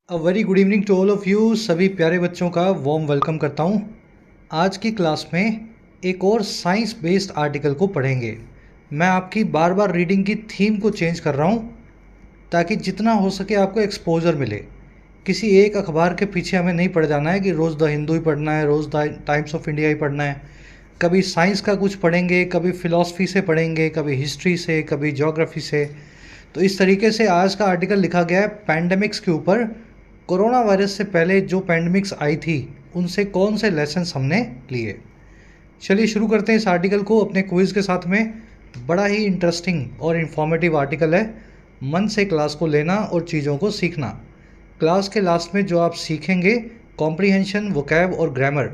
A very good evening to all of you. सभी प्यारे बच्चों का वार्म वेलकम करता हूँ। आज की क्लास में एक और साइंस बेस्ड आर्टिकल को पढ़ेंगे। मैं आपकी बार बार रीडिंग की थीम को चेंज कर रहा हूँ ताकि जितना हो सके आपको एक्सपोजर मिले। किसी एक अखबार के पीछे हमें नहीं पड़ जाना है कि रोज़ द हिंदू ही पढ़ना है, रोज़ द टाइम्स ऑफ इंडिया ही पढ़ना है। कभी साइंस का कुछ पढ़ेंगे, कभी फ़िलॉसफी से पढ़ेंगे, कभी हिस्ट्री से, कभी ज्योग्राफी से। तो इस तरीके से आज का आर्टिकल लिखा गया है पैंडेमिक्स के ऊपर। कोरोना वायरस से पहले जो पैंडेमिक्स आई थी उनसे कौन से लेसन्स हमने लिए। चलिए शुरू करते हैं इस आर्टिकल को अपने क्विज़ के साथ में। बड़ा ही इंटरेस्टिंग और इन्फॉर्मेटिव आर्टिकल है। मन से क्लास को लेना और चीज़ों को सीखना। क्लास के लास्ट में जो आप सीखेंगे, कॉम्प्रीहेंशन, वोकैब और ग्रामर,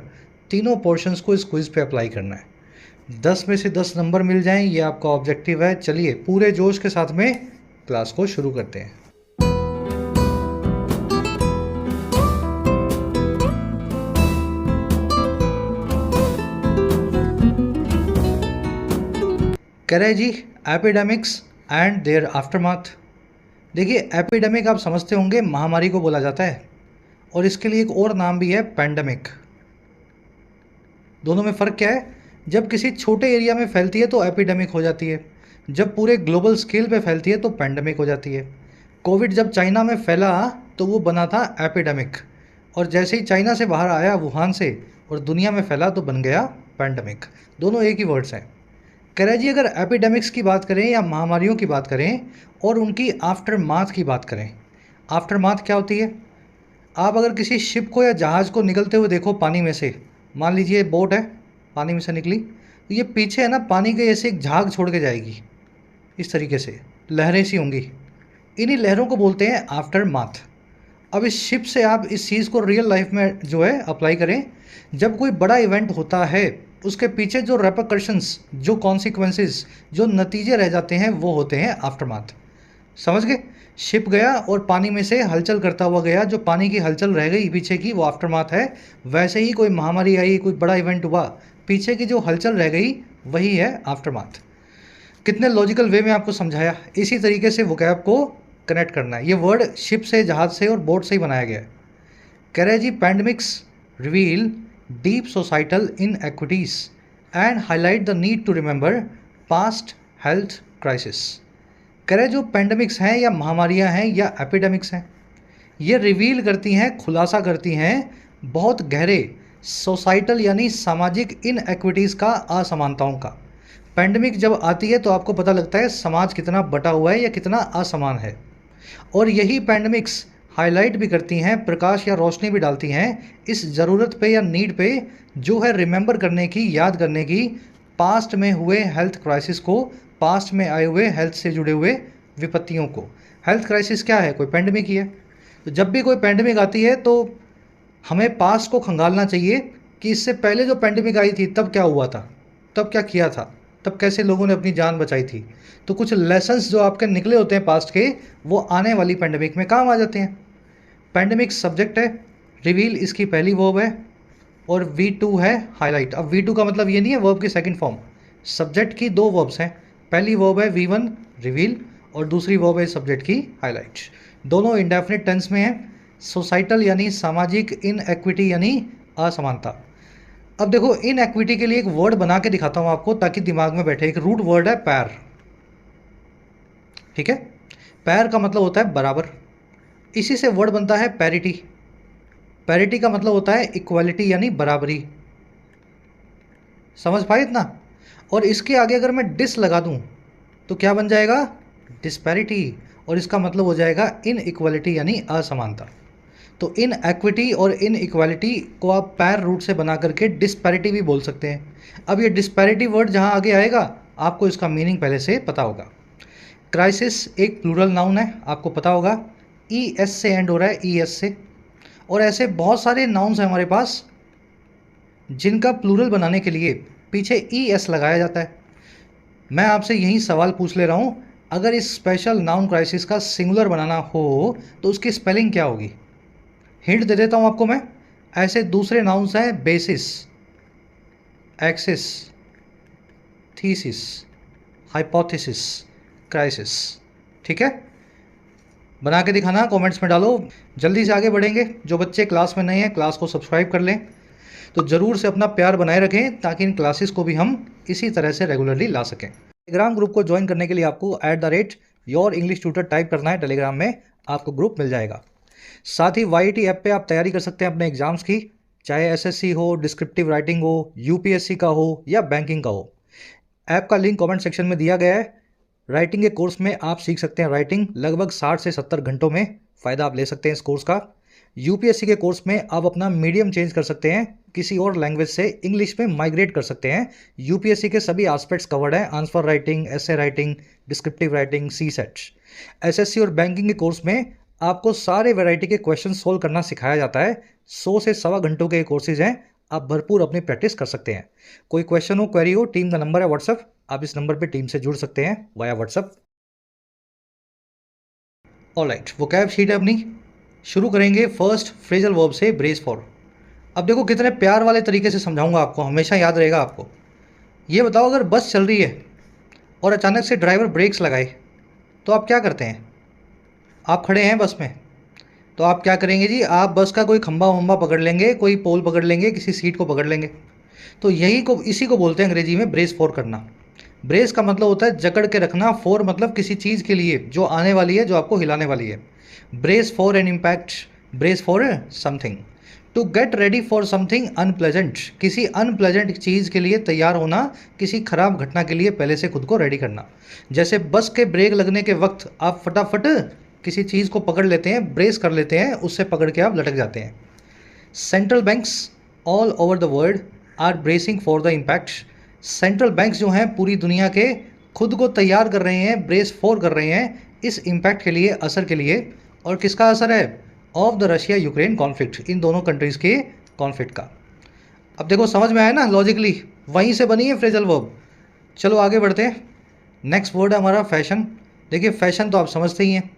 तीनों पोर्शंस को इस क्विज़ पे अप्लाई करना है। 10 में से 10 नंबर मिल जाएं, ये आपका ऑब्जेक्टिव है। चलिए पूरे जोश के साथ में क्लास को शुरू करते हैं। कह रहे जी एपिडेमिक्स एंड देयर आफ्टरमाथ। देखिए एपिडेमिक आप समझते होंगे, महामारी को बोला जाता है, और इसके लिए एक और नाम भी है पैंडेमिक। दोनों में फ़र्क क्या है? जब किसी छोटे एरिया में फैलती है तो एपिडेमिक हो जाती है, जब पूरे ग्लोबल स्केल पे फैलती है तो पैंडेमिक हो जाती है। कोविड जब चाइना में फैला तो वो बना था एपिडेमिक, और जैसे ही चाइना से बाहर आया वुहान से और दुनिया में फैला तो बन गया पैंडेमिक। दोनों एक ही वर्ड्स हैं। कह रहे जी अगर एपिडेमिक्स की बात करें या महामारियों की बात करें और उनकी आफ्टर माथ की बात करें, आफ्टर माथ क्या होती है? आप अगर किसी शिप को या जहाज़ को निकलते हुए देखो पानी में से, मान लीजिए बोट है, पानी में से निकली, तो ये पीछे है ना पानी के ऐसे एक झाग छोड़ के जाएगी, इस तरीके से लहरें सी होंगी। इन्हीं लहरों को बोलते हैं आफ्टर माथ। अब इस शिप से आप इस चीज़ को रियल लाइफ में जो है अप्लाई करें। जब कोई बड़ा इवेंट होता है उसके पीछे जो रेपरकशंस, जो कॉन्सिक्वेंसेस, जो नतीजे रह जाते हैं वो होते हैं आफ्टरमाथ। समझ गए? शिप गया और पानी में से हलचल करता हुआ गया, जो पानी की हलचल रह गई पीछे की वो आफ्टरमाथ है। वैसे ही कोई महामारी आई, कोई बड़ा इवेंट हुआ, पीछे की जो हलचल रह गई वही है आफ्टरमाथ। कितने लॉजिकल वे में आपको समझाया। इसी तरीके से वोकैब को कनेक्ट करना है। ये वर्ड शिप से, जहाज से और बोट से ही बनाया गया है। कह रहे जी pandemics reveal deep societal inequities and highlight the need to remember past health crisis. कह रहे जो पैंडेमिक्स हैं या महामारियां हैं या एपिडेमिक्स हैं, ये रिवील करती हैं, खुलासा करती हैं बहुत गहरे सोसाइटल यानी सामाजिक इनएक्विटीज़ का, असमानताओं का। पैंडेमिक जब आती है तो आपको पता लगता है समाज कितना बटा हुआ है या कितना असमान है। और यही पैंडेमिक्स हाईलाइट भी करती हैं, प्रकाश या रोशनी भी डालती हैं इस ज़रूरत पे या नीड पे जो है रिमेंबर करने की, याद करने की, पास्ट में हुए हेल्थ क्राइसिस को, पास्ट में आए हुए हेल्थ से जुड़े हुए विपत्तियों को। हेल्थ क्राइसिस क्या है? कोई पैंडेमिक ही है। तो जब भी कोई पैंडेमिक आती है तो हमें पास्ट को खंगालना चाहिए कि इससे पहले जो पैंडेमिक आई थी तब क्या हुआ था, तब क्या किया था, तब कैसे लोगों ने अपनी जान बचाई थी। तो कुछ लेसन्स जो आपके निकले होते हैं पास्ट के, वो आने वाली पैंडेमिक में काम आ जाते हैं। पैंडेमिक सब्जेक्ट है, रिवील इसकी पहली वर्ब है, और V2 है हाईलाइट। अब V2 का मतलब ये नहीं है वर्ब की सेकंड फॉर्म। सब्जेक्ट की दो वर्ब्स हैं, पहली वर्ब है V1 रिवील और दूसरी वर्ब है सब्जेक्ट की हाईलाइट। दोनों इंडेफिनिट टेंस में हैं। सोसाइटल यानी सामाजिक, इनएक्विटी यानी असमानता। अब देखो इनएक्विटी के लिए एक वर्ड बना के दिखाता हूँ आपको ताकि दिमाग में बैठे। एक रूट वर्ड है पैर, ठीक है? पैर का मतलब होता है बराबर, इसी से वर्ड बनता है पैरिटी। पैरिटी का मतलब होता है इक्वालिटी यानी बराबरी। समझ पाए इतना? और इसके आगे अगर मैं डिस लगा दूं तो क्या बन जाएगा? डिस्पैरिटी। और इसका मतलब हो जाएगा इन इक्वालिटी यानी असमानता। तो इन एक्विटी और इन इक्वालिटी को आप पैर रूट से बना करके डिस्पैरिटी भी बोल सकते हैं। अब ये डिस्पैरिटी वर्ड जहाँ आगे आएगा आपको इसका मीनिंग पहले से पता होगा। क्राइसिस एक प्लूरल नाउन है, आपको पता होगा। ई एस से एंड हो रहा है, ई एस से। और ऐसे बहुत सारे नाउन्स हैं हमारे पास जिनका प्लूरल बनाने के लिए पीछे ई एस लगाया जाता है। मैं आपसे यही सवाल पूछ ले रहा हूँ, अगर इस स्पेशल नाउन क्राइसिस का सिंगुलर बनाना हो तो उसकी स्पेलिंग क्या होगी? हिंट दे देता हूँ आपको मैं। ऐसे दूसरे नाउन्स हैं basis, axis, thesis, hypothesis, crisis, ठीक है? बना के दिखाना, कमेंट्स में डालो। जल्दी से आगे बढ़ेंगे। जो बच्चे क्लास में नए हैं क्लास को सब्सक्राइब कर लें। तो ज़रूर से अपना प्यार बनाए रखें ताकि इन क्लासेस को भी हम इसी तरह से रेगुलरली ला सकें। टेलीग्राम ग्रुप को ज्वाइन करने के लिए आपको @yourEnglishTutor टाइप करना है। टेलीग्राम में आपको ग्रुप मिल जाएगा। साथ ही YT ऐप पे आप तैयारी कर सकते हैं अपने एग्जाम्स की, चाहे SSC हो, डिस्क्रिप्टिव राइटिंग हो, UPSC का हो या बैंकिंग का हो। ऐप का लिंक कमेंट सेक्शन में दिया गया है। राइटिंग के कोर्स में आप सीख सकते हैं राइटिंग लगभग 60 से 70 घंटों में। फ़ायदा आप ले सकते हैं इस कोर्स का। UPSC के कोर्स में आप अपना मीडियम चेंज कर सकते हैं, किसी और लैंग्वेज से इंग्लिश में माइग्रेट कर सकते हैं। UPSC के सभी एस्पेक्ट्स कवर्ड हैं, answer writing, essay writing, descriptive writing, CSET। SSC और बैंकिंग के कोर्स में आपको सारे वैरायटी के क्वेश्चन सोल्व करना सिखाया जाता है। 100 से 1.25 घंटों के कोर्सेज हैं, आप भरपूर अपनी प्रैक्टिस कर सकते हैं। कोई क्वेश्चन हो, क्वेरी हो, टीम का नंबर है व्हाट्सएप, आप इस नंबर पे टीम से जुड़ सकते हैं via WhatsApp. Alright, vocab sheet है अपनी। शुरू करेंगे फर्स्ट फ्रेजल वर्ब से, ब्रेस फॉर। अब देखो कितने प्यार वाले तरीके से समझाऊंगा आपको, हमेशा याद रहेगा आपको। ये बताओ अगर बस चल रही है और अचानक से ड्राइवर ब्रेक्स लगाए तो आप क्या करते हैं? आप खड़े हैं बस में, तो आप क्या करेंगे जी? आप बस का कोई खंबा वंबा पकड़ लेंगे, कोई पोल पकड़ लेंगे, किसी सीट को पकड़ लेंगे। तो इसी को बोलते हैं अंग्रेजी में ब्रेस फॉर करना। ब्रेस का मतलब होता है जकड़ के रखना, फॉर मतलब किसी चीज़ के लिए जो आने वाली है, जो आपको हिलाने वाली है। Brace for an impact, brace for something. To get ready for something unpleasant, किसी अनप्लेजेंट चीज़ के लिए तैयार होना, किसी खराब घटना के लिए पहले से खुद को रेडी करना। जैसे बस के ब्रेक लगने के वक्त आप फटाफट किसी चीज़ को पकड़ लेते हैं, ब्रेस कर लेते हैं, उससे पकड़ के आप लटक जाते हैं। Central banks all over the world are bracing for the impact. Central banks जो हैं पूरी दुनिया के, खुद को तैयार कर रहे हैं, ब्रेस फॉर कर रहे हैं इस इम्पैक्ट के लिए, असर के लिए। और किसका असर है? Of the Russia Ukraine conflict, इन दोनों कंट्रीज़ के कॉन्फ्लिक्ट का। अब देखो समझ में आया ना, लॉजिकली वहीं से बनी है फ्रेजल वर्ब। चलो आगे बढ़ते हैं। नेक्स्ट वर्ड है हमारा फैशन। देखिए फैशन तो आप समझते ही हैं,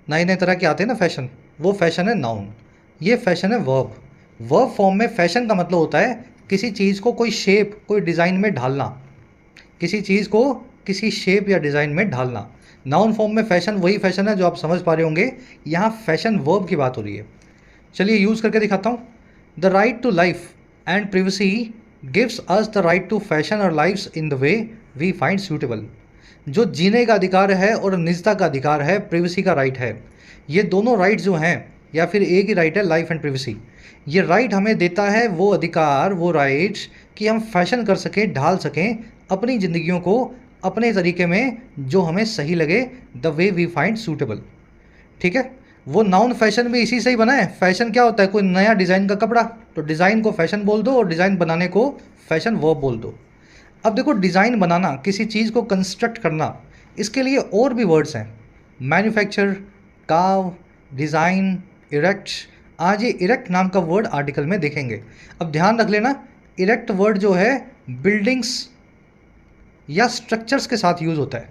नए नए तरह के आते हैं ना फैशन, वो फैशन है नाउन। ये फैशन है वर्ब। वर्ब फॉर्म में फैशन का मतलब होता है किसी चीज़ को कोई शेप, कोई डिज़ाइन में ढालना, किसी चीज़ को किसी शेप या डिज़ाइन में ढालना। नाउन फॉर्म में फैशन वही फैशन है जो आप समझ पा रहे होंगे। यहाँ फैशन वर्ब की बात हो रही है। चलिए यूज़ करके दिखाता हूँ। The right to life and privacy gives us the right to fashion our lives in the way we find suitable. जो जीने का अधिकार है और निजता का अधिकार है, प्रिवेसी का राइट है। ये दोनों राइट जो हैं, या फिर एक ही राइट है, लाइफ एंड प्रिवेसी, ये राइट हमें देता है वो अधिकार, वो राइट्स कि हम फैशन कर सकें, ढाल सकें अपनी ज़िंदगियों को अपने तरीके में जो हमें सही लगे, the way we find suitable. ठीक है, वो नाउन फैशन भी इसी से ही बना है। फैशन क्या होता है? कोई नया डिज़ाइन का कपड़ा, तो डिज़ाइन को फैशन बोल दो और डिज़ाइन बनाने को फैशन वर्ब बोल दो। अब देखो डिज़ाइन बनाना, किसी चीज़ को कंस्ट्रक्ट करना, इसके लिए और भी वर्ड्स हैं। मैन्युफैक्चर, काव, डिज़ाइन, इरेक्ट। आज ये इरेक्ट नाम का वर्ड आर्टिकल में देखेंगे। अब ध्यान रख लेना, इरेक्ट वर्ड जो है बिल्डिंग्स या स्ट्रक्चर्स के साथ यूज़ होता है।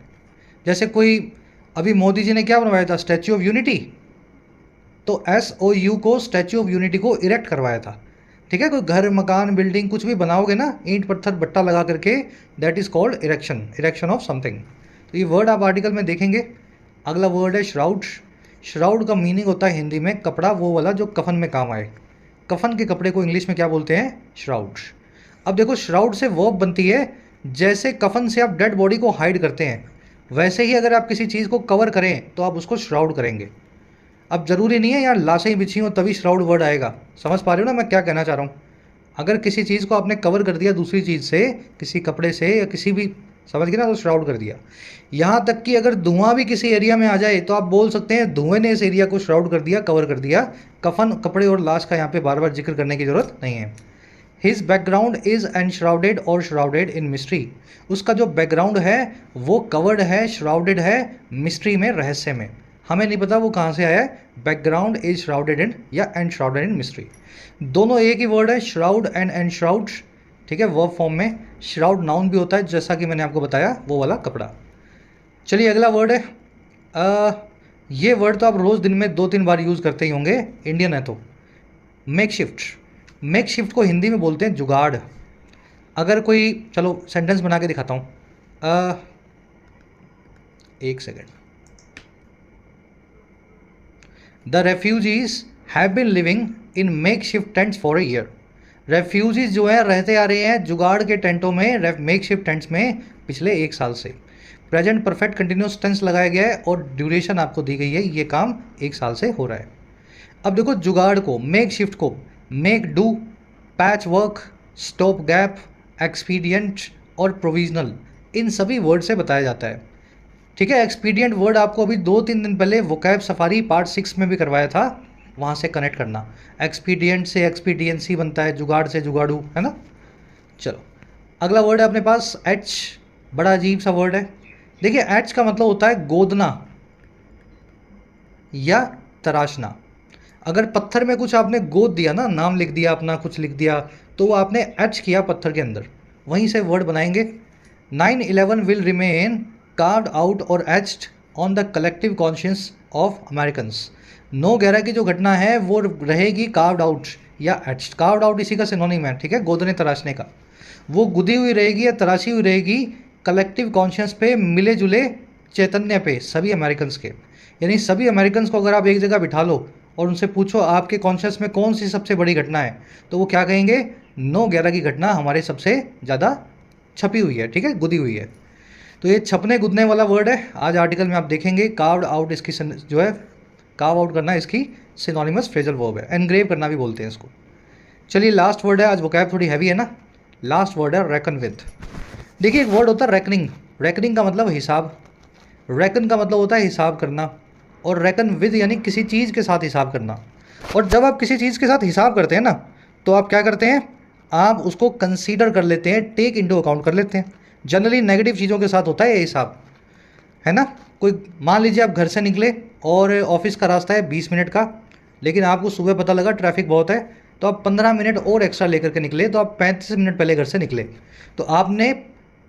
जैसे कोई, अभी मोदी जी ने क्या बनवाया था? Statue of unity. तो SOU को, स्टैच्यू ऑफ यूनिटी को इरेक्ट करवाया था। ठीक है, कोई घर, मकान, बिल्डिंग कुछ भी बनाओगे ना, ईंट पत्थर बट्टा लगा करके, that is called erection, erection of something. तो ये वर्ड आप आर्टिकल में देखेंगे। अगला वर्ड है श्राउड। श्राउड का मीनिंग होता है हिंदी में कपड़ा, वो वाला जो कफन में काम आए। कफन के कपड़े को इंग्लिश में क्या बोलते हैं? श्राउड। अब देखो श्राउड से वर्ब बनती है, जैसे कफन से आप डेड बॉडी को हाइड करते हैं, वैसे ही अगर आप किसी चीज़ को कवर करें तो आप उसको श्राउड करेंगे। अब ज़रूरी नहीं है यार लाशें ही बिछी हों तभी श्राउड वर्ड आएगा। समझ पा रहे हो ना मैं क्या कहना चाह रहा हूँ? अगर किसी चीज़ को आपने कवर कर दिया दूसरी चीज़ से, किसी कपड़े से या किसी भी, समझ गए ना, तो श्राउड कर दिया। यहाँ तक कि अगर धुआं भी किसी एरिया में आ जाए तो आप बोल सकते हैं धुएं ने इस एरिया को श्राउड कर दिया, कवर कर दिया। कफन, कपड़े और लाश का यहाँ पे बार बार जिक्र करने की ज़रूरत नहीं है। हिज बैकग्राउंड इज़ एनश्राउडेड और श्राउडेड इन मिस्ट्री। उसका जो बैकग्राउंड है वो कवर्ड है, श्राउडेड है, मिस्ट्री में, रहस्य में। हमें नहीं पता वो कहाँ से आया है। बैकग्राउंड इज श्राउडेड इन या एनश्राउडेड इन मिस्ट्री, दोनों एक ही वर्ड है, श्राउड एंड एनश्राउड। ठीक है, वर्ब फॉर्म में। श्राउड नाउन भी होता है, जैसा कि मैंने आपको बताया, वो वाला कपड़ा। चलिए अगला वर्ड है, ये वर्ड तो आप रोज़ दिन में 2-3 बार यूज़ करते ही होंगे, इंडियन है तो, मेक शिफ्ट। मेक शिफ्ट को हिंदी में बोलते हैं जुगाड़। अगर कोई, चलो सेंटेंस बना के दिखाता हूँ। एक second. The refugees have been living in make shift tents for a year. Refugees जो है रहते आ रहे हैं जुगाड़ के टेंटों में, मेक शिफ्ट टेंट्स में पिछले 1 साल से। प्रेजेंट परफेक्ट कंटिन्यूस टेंस लगाया गया है और ड्यूरेशन आपको दी गई है, ये काम 1 साल से हो रहा है। अब देखो जुगाड़ को, मेक शिफ्ट को make do, patch work, stop gap, expedient और प्रोविजनल, इन सभी वर्ड से बताया जाता है। ठीक है, एक्सपीडियंट वर्ड आपको अभी 2-3 दिन पहले वोकैब सफारी पार्ट 6 में भी करवाया था, वहाँ से कनेक्ट करना। एक्सपीडियंट से एक्सपीडियंसी बनता है, जुगाड़ से जुगाड़ू, है ना। चलो अगला वर्ड है अपने पास एच, बड़ा अजीब सा वर्ड है। देखिए एच का मतलब होता है गोदना या तराशना। अगर पत्थर में कुछ आपने गोद दिया ना, नाम लिख दिया अपना, कुछ लिख दिया, तो वो आपने एच किया पत्थर के अंदर, वहीं से वर्ड बनाएंगे। 9/11 विल रिमेन कार्व्ड आउट और etched on the collective conscious of Americans. 9/11 की जो घटना है वो रहेगी कार्व्ड आउट या एच्ड। कार्व्ड आउट इसी का सिनोनिम है, ठीक है, गोदने तराशने का। वो गुदी हुई रहेगी या तराशी हुई रहेगी कलेक्टिव कॉन्शियस पे, मिले जुले चैतन्य पे, सभी अमेरिकन्स के। यानी सभी अमेरिकन्स को अगर आप एक जगह बिठा लो और उनसे पूछो आपके कॉन्शियस में कौन सी सबसे बड़ी घटना है, तो वो क्या कहेंगे, 9/11 की घटना हमारे सबसे ज़्यादा छपी हुई है, ठीक है, गुदी हुई है। तो ये छपने गुदने वाला वर्ड है, आज आर्टिकल में आप देखेंगे। कार्व्ड आउट इसकी जो है, कार्व आउट करना इसकी सिनोनिमस फ्रेजल वर्ब है, एनग्रेव करना भी बोलते हैं इसको। चलिए लास्ट वर्ड है, आज वोकैब थोड़ी हैवी है ना। लास्ट वर्ड है रेकन विद। देखिए एक वर्ड होता है रेकनिंग, रेकनिंग का मतलब हिसाब, रेकन का मतलब होता है हिसाब करना, और रेकन विद यानी किसी चीज़ के साथ हिसाब करना। और जब आप किसी चीज़ के साथ हिसाब करते हैं ना, तो आप क्या करते हैं, आप उसको कंसीडर कर लेते हैं, टेक इनटू अकाउंट कर लेते हैं। जनरली नेगेटिव चीज़ों के साथ होता है ये हिसाब, है ना। कोई मान लीजिए आप घर से निकले और ऑफिस का रास्ता है 20 मिनट का, लेकिन आपको सुबह पता लगा ट्रैफिक बहुत है, तो आप 15 मिनट और एक्स्ट्रा लेकर के निकले, तो आप 35 मिनट पहले घर से निकले। तो आपने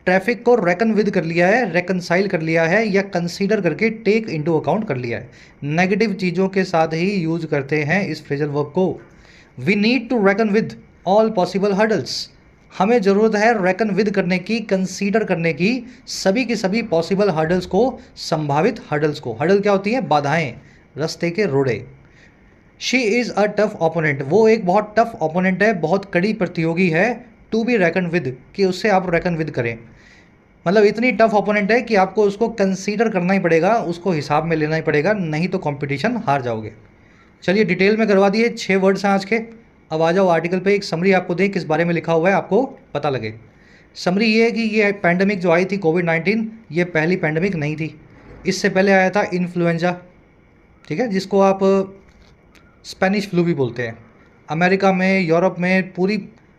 ट्रैफिक को रेकन विद कर लिया है, रेकनसाइल कर लिया है, या कंसीडर करके टेक इनटू अकाउंट कर लिया है। नेगेटिव चीज़ों के साथ ही यूज करते हैं इस फ्रेजल वर्ब को। We need to reckon with all possible hurdles. हमें ज़रूरत है रेकन विद करने की, कंसीडर करने की सभी की सभी पॉसिबल हर्डल्स को, संभावित हर्डल्स को। हर्डल क्या होती हैं, बाधाएं, रास्ते के रोड़े। She is a tough opponent, वो एक बहुत टफ ओपोनेंट है, बहुत कड़ी प्रतियोगी है। टू बी रेकन विद, कि उससे आप रेकन विद करें, मतलब इतनी टफ ओपोनेंट है कि आपको उसको कंसीडर करना ही पड़ेगा, उसको हिसाब में लेना ही पड़ेगा, नहीं तो कंपटीशन हार जाओगे। चलिए डिटेल में करवा दिए, 6 वर्ड्स हैं आज के। अब आ जाओ आर्टिकल पे, एक समरी आपको दें किस बारे में लिखा हुआ है, आपको पता लगे। समरी ये है कि ये पैंडमिक जो आई थी कोविड-19, ये पहली पैंडमिक नहीं थी। इससे पहले आया था इन्फ्लुएंजा, ठीक है, जिसको आप स्पेनिश फ्लू भी बोलते हैं। अमेरिका में, यूरोप में, पूरी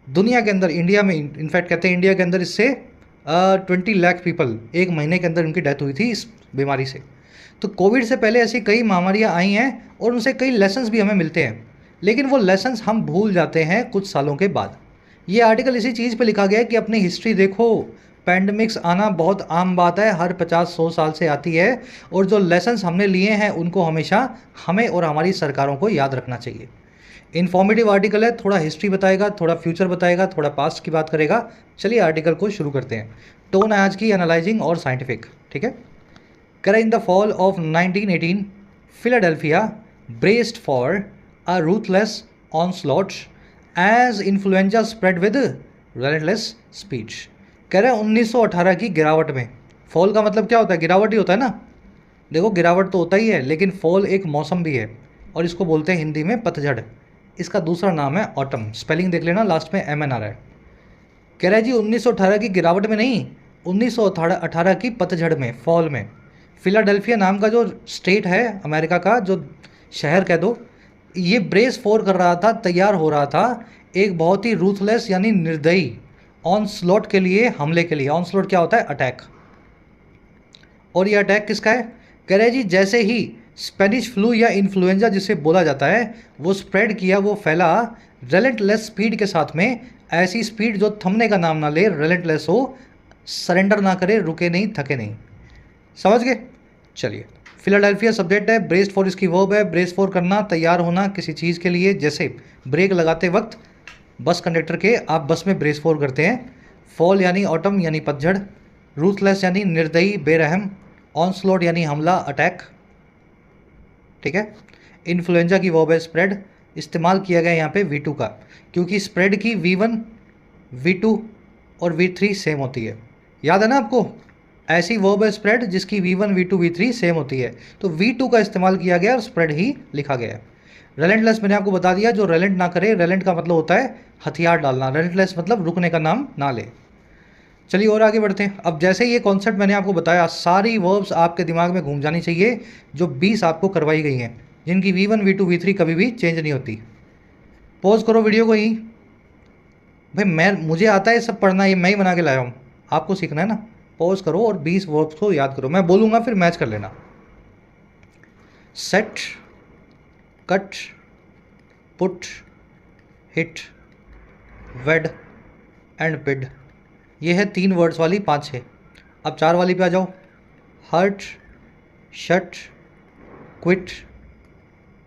दुनिया के अंदर, इंडिया में इनफैक्ट कहते हैं इंडिया के अंदर इससे 20 लाख पीपल एक महीने के अंदर उनकी डेथ हुई थी इस बीमारी से। तो कोविड से पहले ऐसी कई महामारियाँ आई हैं और उनसे कई लेसन्स भी हमें मिलते हैं, लेकिन वो लेसन्स हम भूल जाते हैं कुछ सालों के बाद। ये आर्टिकल इसी चीज़ पे लिखा गया है कि अपनी हिस्ट्री देखो, पैंडमिक्स आना बहुत आम बात है, हर 50-100 साल से आती है, और जो लेसन्स हमने लिए हैं उनको हमेशा हमें और हमारी सरकारों को याद रखना चाहिए। इन्फॉर्मेटिव आर्टिकल है, थोड़ा हिस्ट्री बताएगा, थोड़ा फ्यूचर बताएगा, थोड़ा पास्ट की बात करेगा। चलिए आर्टिकल को शुरू करते हैं। टोन है आज की एनालाइजिंग और साइंटिफिक, ठीक है। करें in the fall of 1918 Philadelphia braced for a ruthless onslaught as influenza spread with relentless speed. कह रहे हैं 1918 की गिरावट में, फॉल का मतलब क्या होता है, गिरावट ही होता है ना। देखो गिरावट तो होता ही है, लेकिन फॉल एक मौसम भी है, और इसको बोलते हैं हिंदी में पतझड़। इसका दूसरा नाम है ऑटम, स्पेलिंग देख लेना, लास्ट में MN आ रहा है। कह रहा है जी 1918 की गिरावट में नहीं, 1918 की पतझड़ में, फॉल में। फिलाडेल्फिया नाम का जो स्टेट है अमेरिका का, जो शहर कह दो, ये ब्रेस फॉर कर रहा था, तैयार हो रहा था एक बहुत ही रूथलेस यानी निर्दयी ऑनस्लॉट के लिए, हमले के लिए। ऑनस्लॉट क्या होता है, अटैक। और ये अटैक किसका है, कह रहे हैं जी जैसे ही स्पेनिश फ्लू या इन्फ्लुएंजा जिसे बोला जाता है वो स्प्रेड किया, वो फैला रेलेंटलेस स्पीड के साथ में, ऐसी स्पीड जो थमने का नाम ना ले, रेलेंटलेस हो, सरेंडर ना करे, रुके नहीं, थके नहीं। समझ गए। चलिए फिलाडेल्फिया सब्जेक्ट है, ब्रेस्ड फॉर इसकी वर्ब है, ब्रेस फॉर करना, तैयार होना किसी चीज़ के लिए। जैसे ब्रेक लगाते वक्त बस कंडक्टर के, आप बस में ब्रेस फॉर करते हैं। फॉल यानी ऑटम यानी पतझड़, रूथलेस यानी निर्दयी बेरहम, ऑनस्लॉट यानी हमला, अटैक, ठीक है। इन्फ्लुएंजा की वर्ब है स्प्रेड, इस्तेमाल किया गया यहाँ पे V2 का, क्योंकि स्प्रेड की V1, V2 और V3 सेम होती है। याद है ना आपको, ऐसी वर्ब है स्प्रेड जिसकी V1, V2, V3 सेम होती है, तो V2 का इस्तेमाल किया गया और स्प्रेड ही लिखा गया है। रेलेंटलेस मैंने आपको बता दिया, जो रेलेंट ना करे, रेलेंट का मतलब होता है हथियार डालना, रेलेंटलेस मतलब रुकने का नाम ना ले। चलिए और आगे बढ़ते हैं। अब जैसे ये कॉन्सेप्ट मैंने आपको बताया, सारी वर्ब्स आपके दिमाग में घूम जानी चाहिए जो 20 आपको करवाई गई हैं, जिनकी V1, V2, V3 कभी भी चेंज नहीं होती। पॉज करो वीडियो को ही। भाई मुझे आता है सब पढ़ना, ये मैं ही बना के लाया हूँ, आपको सीखना है ना। पॉज करो और 20 वर्ब्स को याद करो, मैं बोलूँगा फिर मैच कर लेना। Set, cut, put, hit, wed and bid. ये है 3 वर्ड्स वाली 5-6। अब 4 वाली पे आ जाओ। हर्ट, शट, क्विट,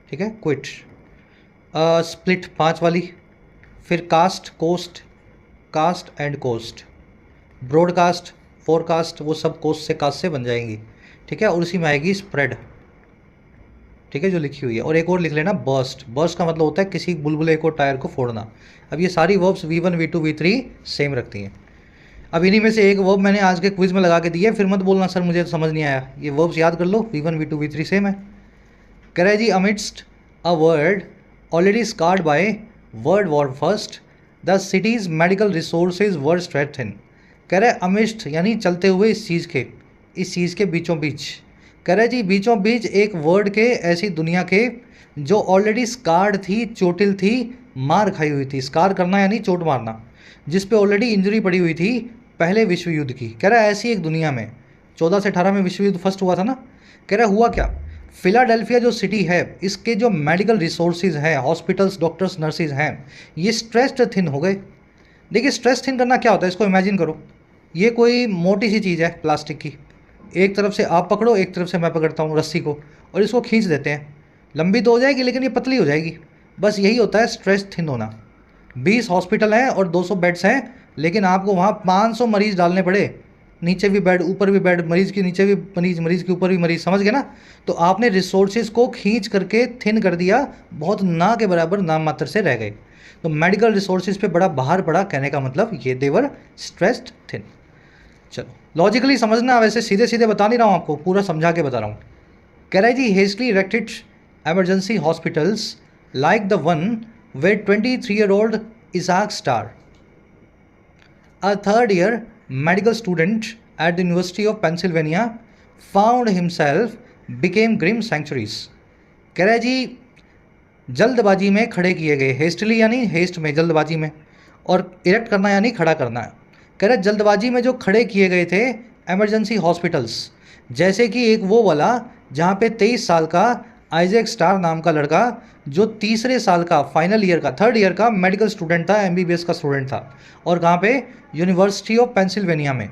ठीक है, क्विट। स्प्लिट 5 वाली। फिर cast, cost, cast and cost. Broadcast, forecast, वो सब कोस्ट से कास्ट से बन जाएंगी, ठीक है। और उसी में आएगी स्प्रेड, ठीक है, जो लिखी हुई है। और एक और लिख लेना, बर्स्ट। बर्स्ट का मतलब होता है किसी बुलबुले को, टायर को फोड़ना। अब ये सारी verbs V1, V2, V3 same रखती हैं। अब इन्हीं में से एक वर्ब मैंने आज के क्विज में लगा के दी है, फिर मत बोलना सर मुझे तो समझ नहीं आया। ये वर्ब्स याद कर लो, V1, V2, V3 सेम है। कह रहे जी, amidst a world already scarred by world war first, the city's medical resources were stretched thin. कह रहे अमिस्ट यानी चलते हुए इस चीज़ के बीचों बीच। कह रहे जी, बीचों बीच एक वर्ड के, ऐसी दुनिया के जो ऑलरेडी स्कार्ड थी, चोटिल थी, मार खाई हुई थी। स्कार करना यानी चोट मारना, जिस पे ऑलरेडी इंजरी पड़ी हुई थी पहले विश्व युद्ध की। कह रहा है ऐसी एक दुनिया में 14 से 18 में विश्व युद्ध फर्स्ट हुआ था ना। कह रहा हुआ क्या, फिलाडेल्फिया जो सिटी है, इसके जो मेडिकल रिसोर्सेज हैं, हॉस्पिटल्स, डॉक्टर्स, नर्सेज हैं, ये स्ट्रेस्ड थिन हो गए। देखिए स्ट्रेस थिन करना क्या होता है, इसको इमेजिन करो। ये कोई मोटी सी चीज़ है प्लास्टिक की, एक तरफ से आप पकड़ो, एक तरफ से मैं पकड़ता हूँ रस्सी को, और इसको खींच देते हैं। लंबी तो हो जाएगी लेकिन ये पतली हो जाएगी। बस यही होता है स्ट्रेस थिन होना। 20 हॉस्पिटल हैं और 200 बेड्स हैं, लेकिन आपको वहाँ 500 मरीज़ डालने पड़े, नीचे भी बेड, ऊपर भी बेड, मरीज़ के नीचे भी मरीज़, मरीज़ के ऊपर भी मरीज़, समझ गए ना। तो आपने रिसोर्सेज को खींच करके थिन कर दिया, बहुत ना के बराबर, नाम मात्र से रह गए। तो मेडिकल रिसोर्सेज पे बड़ा भार पड़ा, कहने का मतलब ये देवर स्ट्रेस्ड थिन। चलो लॉजिकली समझना, वैसे सीधे सीधे बता नहीं रहा हूँ आपको, पूरा समझा के बता रहा हूँ। कह रहा है जी, hastily erected emergency hospitals like the one where 23-year-old Isaac Starr, a third-year medical student at the University of Pennsylvania, found himself became grim sanctuaries. कह रहा है जी, जल्दबाजी में खड़े किए गए, हेस्टली यानी हेस्ट में, जल्दबाजी में, और इरेक्ट करना यानी खड़ा करना है। कह रहा है जल्दबाजी में जो खड़े किए गए थे एमरजेंसी हॉस्पिटल्स, जैसे कि एक वो वाला जहाँ पे 23 साल का आइजैक स्टार नाम का लड़का, जो तीसरे साल का, फाइनल ईयर का, थर्ड ईयर का मेडिकल स्टूडेंट था, MBBS का स्टूडेंट था, और कहाँ पे, यूनिवर्सिटी ऑफ पेंसिल्वेनिया में।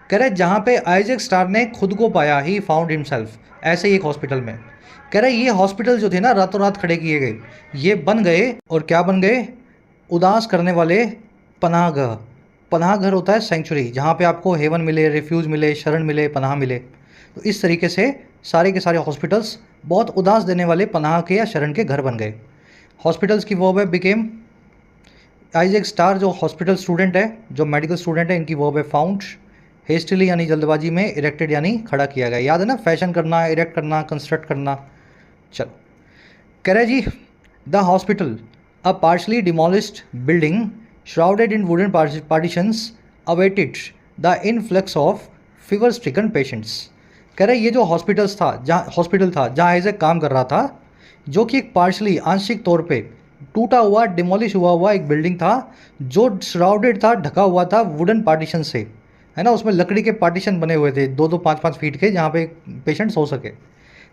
कह रहे जहाँ पे आइजैक स्टार ने खुद को पाया, ही फाउंड हिमसेल्फ, ऐसे ही एक हॉस्पिटल में। कह रहे ये हॉस्पिटल जो थे ना, रातों रात खड़े किए गए, ये बन गए, और क्या बन गए, उदास करने वाले पनाहगह। पनाहघर होता है सेंचुरी, जहाँ पे आपको हेवन मिले, रिफ्यूज मिले, शरण मिले, पनाह मिले। तो इस तरीके से सारे के सारे हॉस्पिटल्स बहुत उदास देने वाले पनाह के या शरण के घर बन गए। हॉस्पिटल्स की वर्ब है बिकेम। आइजैक स्टार जो हॉस्पिटल स्टूडेंट है, जो मेडिकल स्टूडेंट है, इनकी वर्ब है फाउंड। हेस्टली यानी जल्दबाजी में, इरेक्टेड यानी खड़ा किया गया। याद है ना, फैशन करना, इरेक्ट करना, कंस्ट्रक्ट करना। चलो कह रहे जी, the hospital, a partially demolished building shrouded in wooden partitions awaited the influx of fever stricken patients. कह रहे ये जो हॉस्पिटल था जहाँ आइजैक काम कर रहा था, जो कि एक पार्शली, आंशिक तौर पे टूटा हुआ, डिमोलिश हुआ एक बिल्डिंग था, जो श्राउडेड था, ढका हुआ था वुडन पार्टीशन से, है ना। उसमें लकड़ी के पार्टीशन बने हुए थे 2-2, 5-5 फीट के, जहाँ पे पेशेंट सो सके।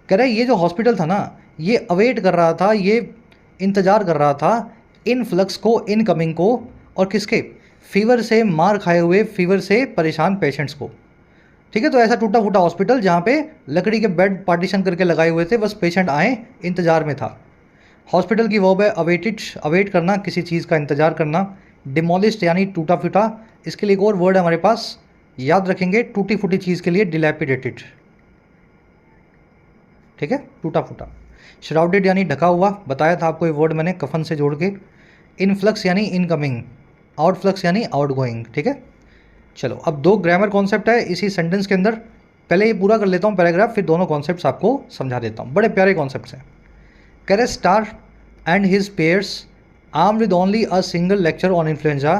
कह रहे ये जो हॉस्पिटल था ना, ये अवेट कर रहा था, ये इंतज़ार कर रहा था इनफ्लक्स को, इनकमिंग को, और किसके, फीवर से मार खाए हुए, फीवर से परेशान पेशेंट्स को। ठीक है, तो ऐसा टूटा फूटा हॉस्पिटल जहाँ पे लकड़ी के बेड पार्टीशन करके लगाए हुए थे, बस पेशेंट आए, इंतज़ार में था। हॉस्पिटल की वर्ब है अवेटेड, अवेट करना, किसी चीज़ का इंतज़ार करना। डिमोलिश्ड यानी टूटा फूटा। इसके लिए एक और वर्ड है हमारे पास, याद रखेंगे, टूटी फूटी चीज़ के लिए डिलैपिडेटेड। ठीक है, टूटा फूटा। श्राउडेड यानी ढका हुआ, बताया था आपको ये वर्ड मैंने कफन से जोड़ के। इनफ्लक्स यानी इनकमिंग, आउटफ्लक्स यानी आउटगोइंग, ठीक है। चलो अब दो ग्रामर कॉन्सेप्ट है इसी सेंटेंस के अंदर, पहले ये पूरा कर लेता हूँ पैराग्राफ, फिर दोनों कॉन्सेप्ट्स आपको समझा देता हूँ, बड़े प्यारे कॉन्सेप्ट्स हैं। कह रहे star and his pairs armed with only a single lecture on influenza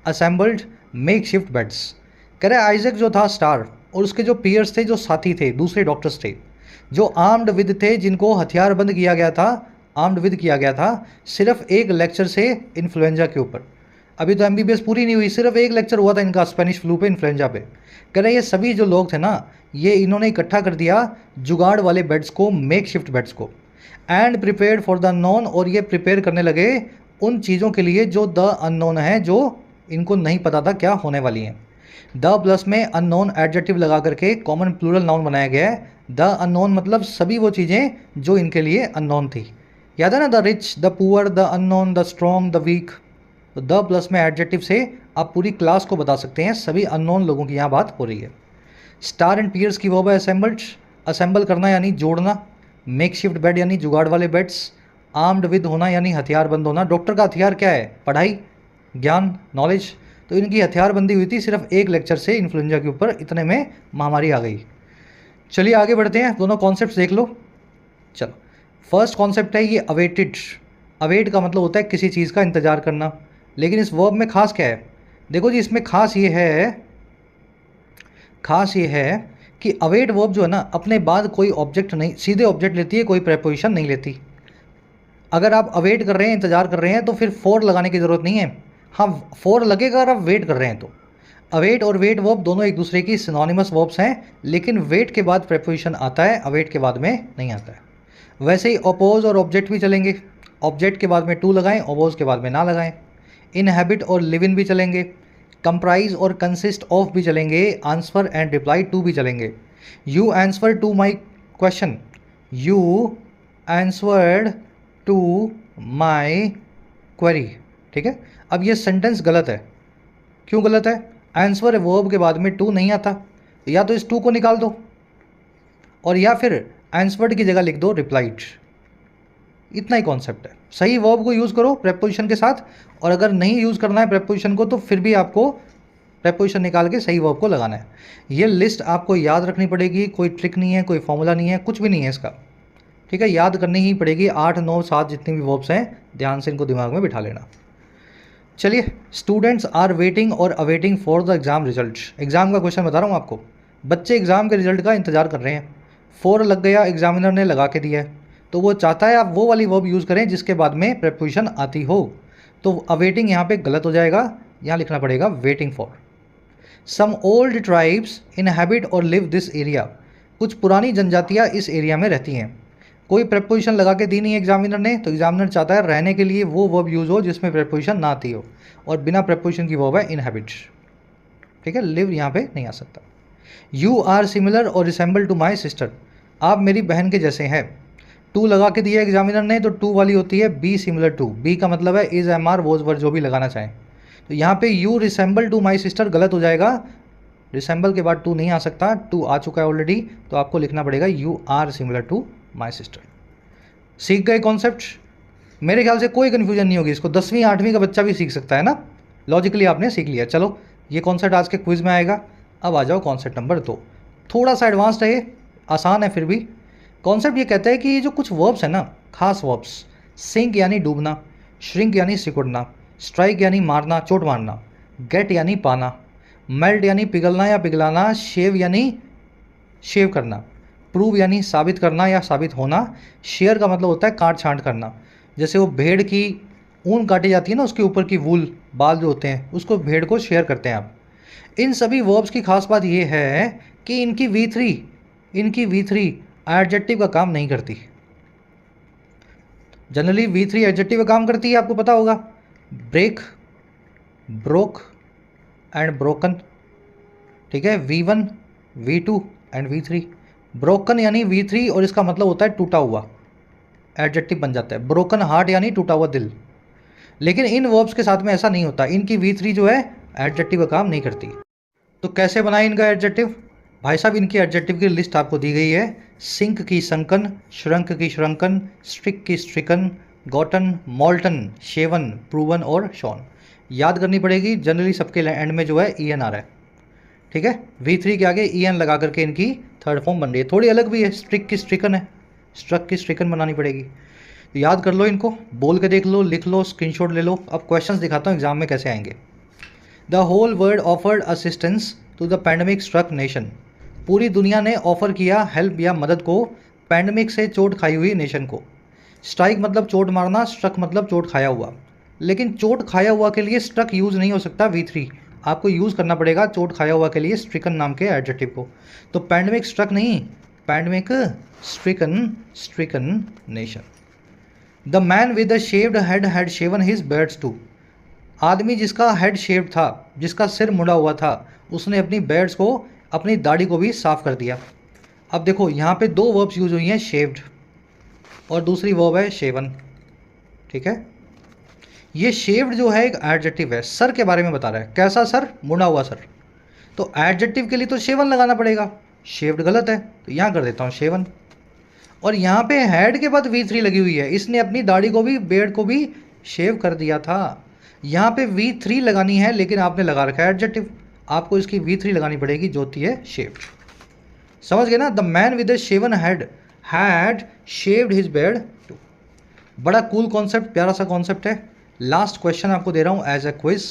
assembled make shift beds. कह रहे आइजैक जो था स्टार और उसके जो पेयर्स थे, जो साथी थे, दूसरे डॉक्टर्स थे, जो आर्म्ड विद थे, जिनको हथियार बंद किया गया था, आर्म्ड विद किया गया था सिर्फ एक लेक्चर से इन्फ्लुएंजा के ऊपर। अभी तो एमबीबीएस पूरी नहीं हुई, सिर्फ एक लेक्चर हुआ था इनका स्पेनिश फ्लू पे, इन्फ्लुएंजा पे। कह रहे ये सभी जो लोग थे ना, ये इन्होंने इकट्ठा कर दिया जुगाड़ वाले बेड्स को, मेक शिफ्ट बेड्स को, and prepared for the unknown, और ये प्रिपेयर करने लगे उन चीज़ों के लिए जो द अननोन है, जो इनको नहीं पता था क्या होने वाली हैं। द प्लस में अननोन एडजेक्टिव लगा करके कॉमन प्लूरल नाउन बनाया गया है। द अननोन मतलब सभी वो चीज़ें जो इनके लिए अननोन थी। याद है ना, the rich, the poor, the unknown, the strong, the weak. तो द प्लस में एडजेक्टिव से आप पूरी क्लास को बता सकते हैं, सभी अननोन लोगों की यहाँ बात हो रही है। स्टार एंड पियर्स की वर्ब है असेंबल्ड, असेंबल करना यानी जोड़ना। मेक शिफ्ट बेड यानी जुगाड़ वाले बेड्स। आर्म्ड विद होना यानी हथियारबंद होना। डॉक्टर का हथियार क्या है? पढ़ाई, ज्ञान, नॉलेज। तो इनकी हथियारबंदी हुई थी सिर्फ एक लेक्चर से इन्फ्लुएंजा के ऊपर, इतने में महामारी आ गई। चलिए आगे बढ़ते हैं, दोनों कॉन्सेप्ट देख लो। चलो फर्स्ट कॉन्सेप्ट है ये अवेटेड। अवेट का मतलब होता है किसी चीज़ का इंतज़ार करना, लेकिन इस वर्ब में खास क्या है? देखो जी, इसमें खास ये है कि अवेट वर्ब जो है ना, अपने बाद कोई ऑब्जेक्ट नहीं, सीधे ऑब्जेक्ट लेती है, कोई प्रेपोजिशन नहीं लेती। अगर आप अवेट कर रहे हैं, इंतज़ार कर रहे हैं, तो फिर फॉर लगाने की ज़रूरत नहीं है। हाँ, फॉर लगेगा अगर आप वेट कर रहे हैं तो। अवेट और वेट वर्ब दोनों एक दूसरे की सिनोनिमस वर्ब्स हैं, लेकिन वेट के बाद प्रेपोजिशन आता है, अवेट के बाद में नहीं आता है। वैसे ही अपोज और ऑब्जेक्ट भी चलेंगे, ऑब्जेक्ट के बाद में टू लगाएं, अपोज के बाद में ना लगाएं। इनहैबिट और लिव इन भी चलेंगे, कंप्राइज और कंसिस्ट ऑफ भी चलेंगे, आंसर एंड रिप्लाई टू भी चलेंगे। You answer to my question, you answered to my query, ठीक है। अब ये सेंटेंस गलत है। क्यों गलत है? आंसर वर्ब के बाद में टू नहीं आता, या तो इस टू को निकाल दो, और या फिर आंसवर्ड की जगह लिख दो रिप्लाइड। इतना ही कॉन्सेप्ट है। सही वर्ब को यूज़ करो प्रेपोजिशन के साथ, और अगर नहीं यूज़ करना है प्रेपोजिशन को, तो फिर भी आपको प्रेपोजिशन निकाल के सही वर्ब को लगाना है। ये लिस्ट आपको याद रखनी पड़ेगी, कोई ट्रिक नहीं है, कोई फॉर्मूला नहीं है, कुछ भी नहीं है इसका, ठीक है। याद करनी ही पड़ेगी, 8, 9, 7 जितनी भी वर्ब्स हैं, ध्यान से इनको दिमाग में बिठा लेना। चलिए, स्टूडेंट्स आर वेटिंग और awaiting for the exam result. Exam का क्वेश्चन बता रहा हूँ आपको, बच्चे एग्ज़ाम के रिजल्ट का इंतजार कर रहे हैं। फॉर लग गया, एग्जामिनर ने लगा के दिया है, तो वो चाहता है आप वो वाली वर्ब यूज़ करें जिसके बाद में प्रेपोजिशन आती हो। तो अवेटिंग यहाँ पे गलत हो जाएगा, यहाँ लिखना पड़ेगा waiting for. Some old tribes inhabit और लिव दिस एरिया। कुछ पुरानी जनजातियाँ इस एरिया में रहती हैं। कोई प्रेपोजिशन लगा के दी नहीं है एग्जामिनर ने, तो एग्जामिनर चाहता है रहने के लिए वो वर्ब यूज़ हो जिसमें प्रेपोजिशन ना आती हो, और बिना प्रेपोजिशन की वर्ब है इनहैबिट, ठीक है। लिव यहाँ पे नहीं आ सकता। यू आर सिमिलर और रिसेंबल टू माई सिस्टर। आप मेरी बहन के जैसे हैं। टू लगा के दिया एग्जामिनर ने, तो टू वाली होती है बी सिमिलर टू। बी का मतलब है is, am, are, was, were, जो भी लगाना चाहें। तो यहाँ पे you resemble to my sister गलत हो जाएगा, रिसेंबल के बाद टू नहीं आ सकता, टू आ चुका है ऑलरेडी, तो आपको लिखना पड़ेगा you are similar to my sister. सीख गए कॉन्सेप्ट? मेरे ख्याल से कोई कन्फ्यूजन नहीं होगी, इसको 10वीं 8वीं का बच्चा भी सीख सकता है ना, लॉजिकली आपने सीख लिया। चलो, ये कॉन्सेप्ट आज के क्विज में आएगा। अब आ जाओ कॉन्सेप्ट नंबर 2, थोड़ा सा एडवांस्ड है, आसान है फिर भी। कॉन्सेप्ट ये कहता है कि ये जो कुछ वर्ब्स हैं ना, खास वर्ब्स, सिंक यानी डूबना, श्रिंक यानी सिकुड़ना, स्ट्राइक यानी मारना, चोट मारना, गेट यानी पाना, मेल्ट यानी पिघलना या पिघलाना, शेव यानी शेव करना, प्रूव यानी साबित करना या साबित होना, शेयर का मतलब होता है काट छांट करना। जैसे वो भेड़ की ऊन काटी जाती है ना, उसके ऊपर की वूल, बाल जो होते हैं, उसको भेड़ को शेयर करते हैं आप। इन सभी वर्ब्स की खास बात ये है कि इनकी V3 एडजेक्टिव का काम नहीं करती। जनरली V3 एडजेक्टिव का काम करती है, आपको पता होगा, ब्रेक, ब्रोक एंड ब्रोकन, ठीक है। V1, V2 and V3। Broken यानी V3 और इसका मतलब होता है टूटा हुआ, एडजेक्टिव बन जाता है। ब्रोकन हार्ट यानी टूटा हुआ दिल। लेकिन इन वर्ब्स के साथ में ऐसा नहीं होता, इनकी V3 जो है एडजेक्टिव का काम नहीं करती। तो कैसे बनाए इनका एडजेक्टिव? भाई साहब इनके एडजेक्टिव की लिस्ट आपको दी गई है। सिंक की संकन, श्रंक की श्रंकन, स्ट्रिक की stricken, gotten, molten, shaven, proven और शॉन। याद करनी पड़ेगी, जनरली सबके एंड में जो है ई एन आ रहा है, ठीक है। V3 के आगे ई एन लगा करके इनकी थर्ड फॉर्म बन रही है, थोड़ी अलग भी है। स्ट्रिक की स्ट्रिकन है, स्ट्रक की स्ट्रिकन बनानी पड़ेगी। तो याद कर लो इनको, बोल के देख लो, लिख लो, स्क्रीनशॉट ले लो। अब क्वेश्चंस दिखाता हूँ एग्जाम में कैसे आएंगे। The whole world offered assistance to the pandemic struck nation. पूरी दुनिया ने ऑफर किया हेल्प या मदद को पैंडमिक से चोट खाई हुई नेशन को। स्ट्राइक मतलब चोट मारना, स्ट्रक मतलब चोट खाया हुआ। लेकिन चोट खाया हुआ के लिए स्ट्रक यूज़ नहीं हो सकता V3, आपको यूज़ करना पड़ेगा चोट खाया हुआ के लिए स्ट्रिकन नाम के एडजेक्टिव को। तो पैंडमिक स्ट्रक नहीं, pandemic stricken, stricken nation. The man with the shaved head had shaven his beards too. आदमी जिसका हेड शेव्ड था, जिसका सिर मुड़ा हुआ था, उसने अपनी बेयर्ड्स को, अपनी दाढ़ी को भी साफ कर दिया। अब देखो यहाँ पे दो वर्ब्स यूज हुई हैं, शेव्ड और दूसरी वर्ब है शेवन, ठीक है। ये शेव्ड जो है एक एडजेक्टिव है, सर के बारे में बता रहा है। कैसा सर? मुड़ा हुआ सर। तो एडजेक्टिव के लिए तो शेवन लगाना पड़ेगा, शेव्ड गलत है तो यहाँ कर देता हूँ शेवन। और यहाँ पे हेड के बाद V3 लगी हुई है, इसने अपनी दाढ़ी को भी, बेयर्ड को भी शेव कर दिया था। यहाँ पे V3 लगानी है लेकिन आपने लगा रखा है एडजेक्टिव, आपको इसकी V3 लगानी पड़ेगी जो होती है शेव्ड। समझ गए ना? The man with the shaven head had shaved his beard too. बड़ा कूल कॉन्सेप्ट, प्यारा सा कॉन्सेप्ट है। लास्ट क्वेश्चन आपको दे रहा हूँ as a quiz.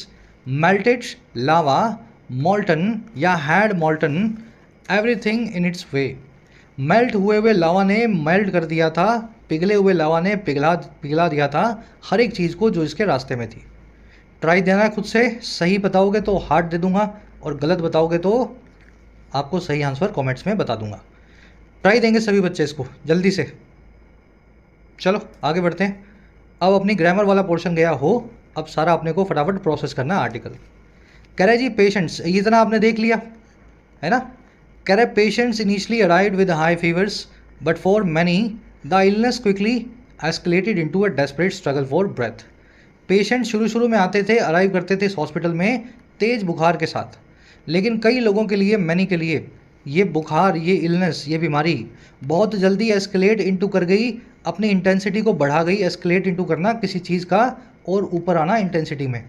Melted lava, molten या had molten everything in its way. Melt हुए लावा ने मेल्ट कर दिया था, पिघले हुए लावा ने पिघला दिया था हर एक चीज़ को जो इसके रास्ते में थी। ट्राई देना है खुद से, सही बताओगे तो हार्ट दे दूंगा और गलत बताओगे तो आपको सही आंसर कमेंट्स में बता दूंगा। ट्राई देंगे सभी बच्चे इसको जल्दी से। चलो आगे बढ़ते हैं। अब अपनी ग्रामर वाला पोर्शन गया हो, अब सारा अपने को फटाफट प्रोसेस करना है आर्टिकल। कह रहे जी पेशेंट्स, ये इतना आपने देख लिया है ना। कह रहे patients initially arrived with high fevers but for many the illness quickly escalated into a desperate struggle for breath. Patient शुरू में आते थे, अराइव करते थे इस हॉस्पिटल में तेज बुखार के साथ, लेकिन कई लोगों के लिए, मैनी के लिए, ये बुखार, ये इलनेस, ये बीमारी बहुत जल्दी एस्केलेट इनटू कर गई, अपनी इंटेंसिटी को बढ़ा गई। एस्केलेट इनटू करना किसी चीज़ का और ऊपर आना इंटेंसिटी में,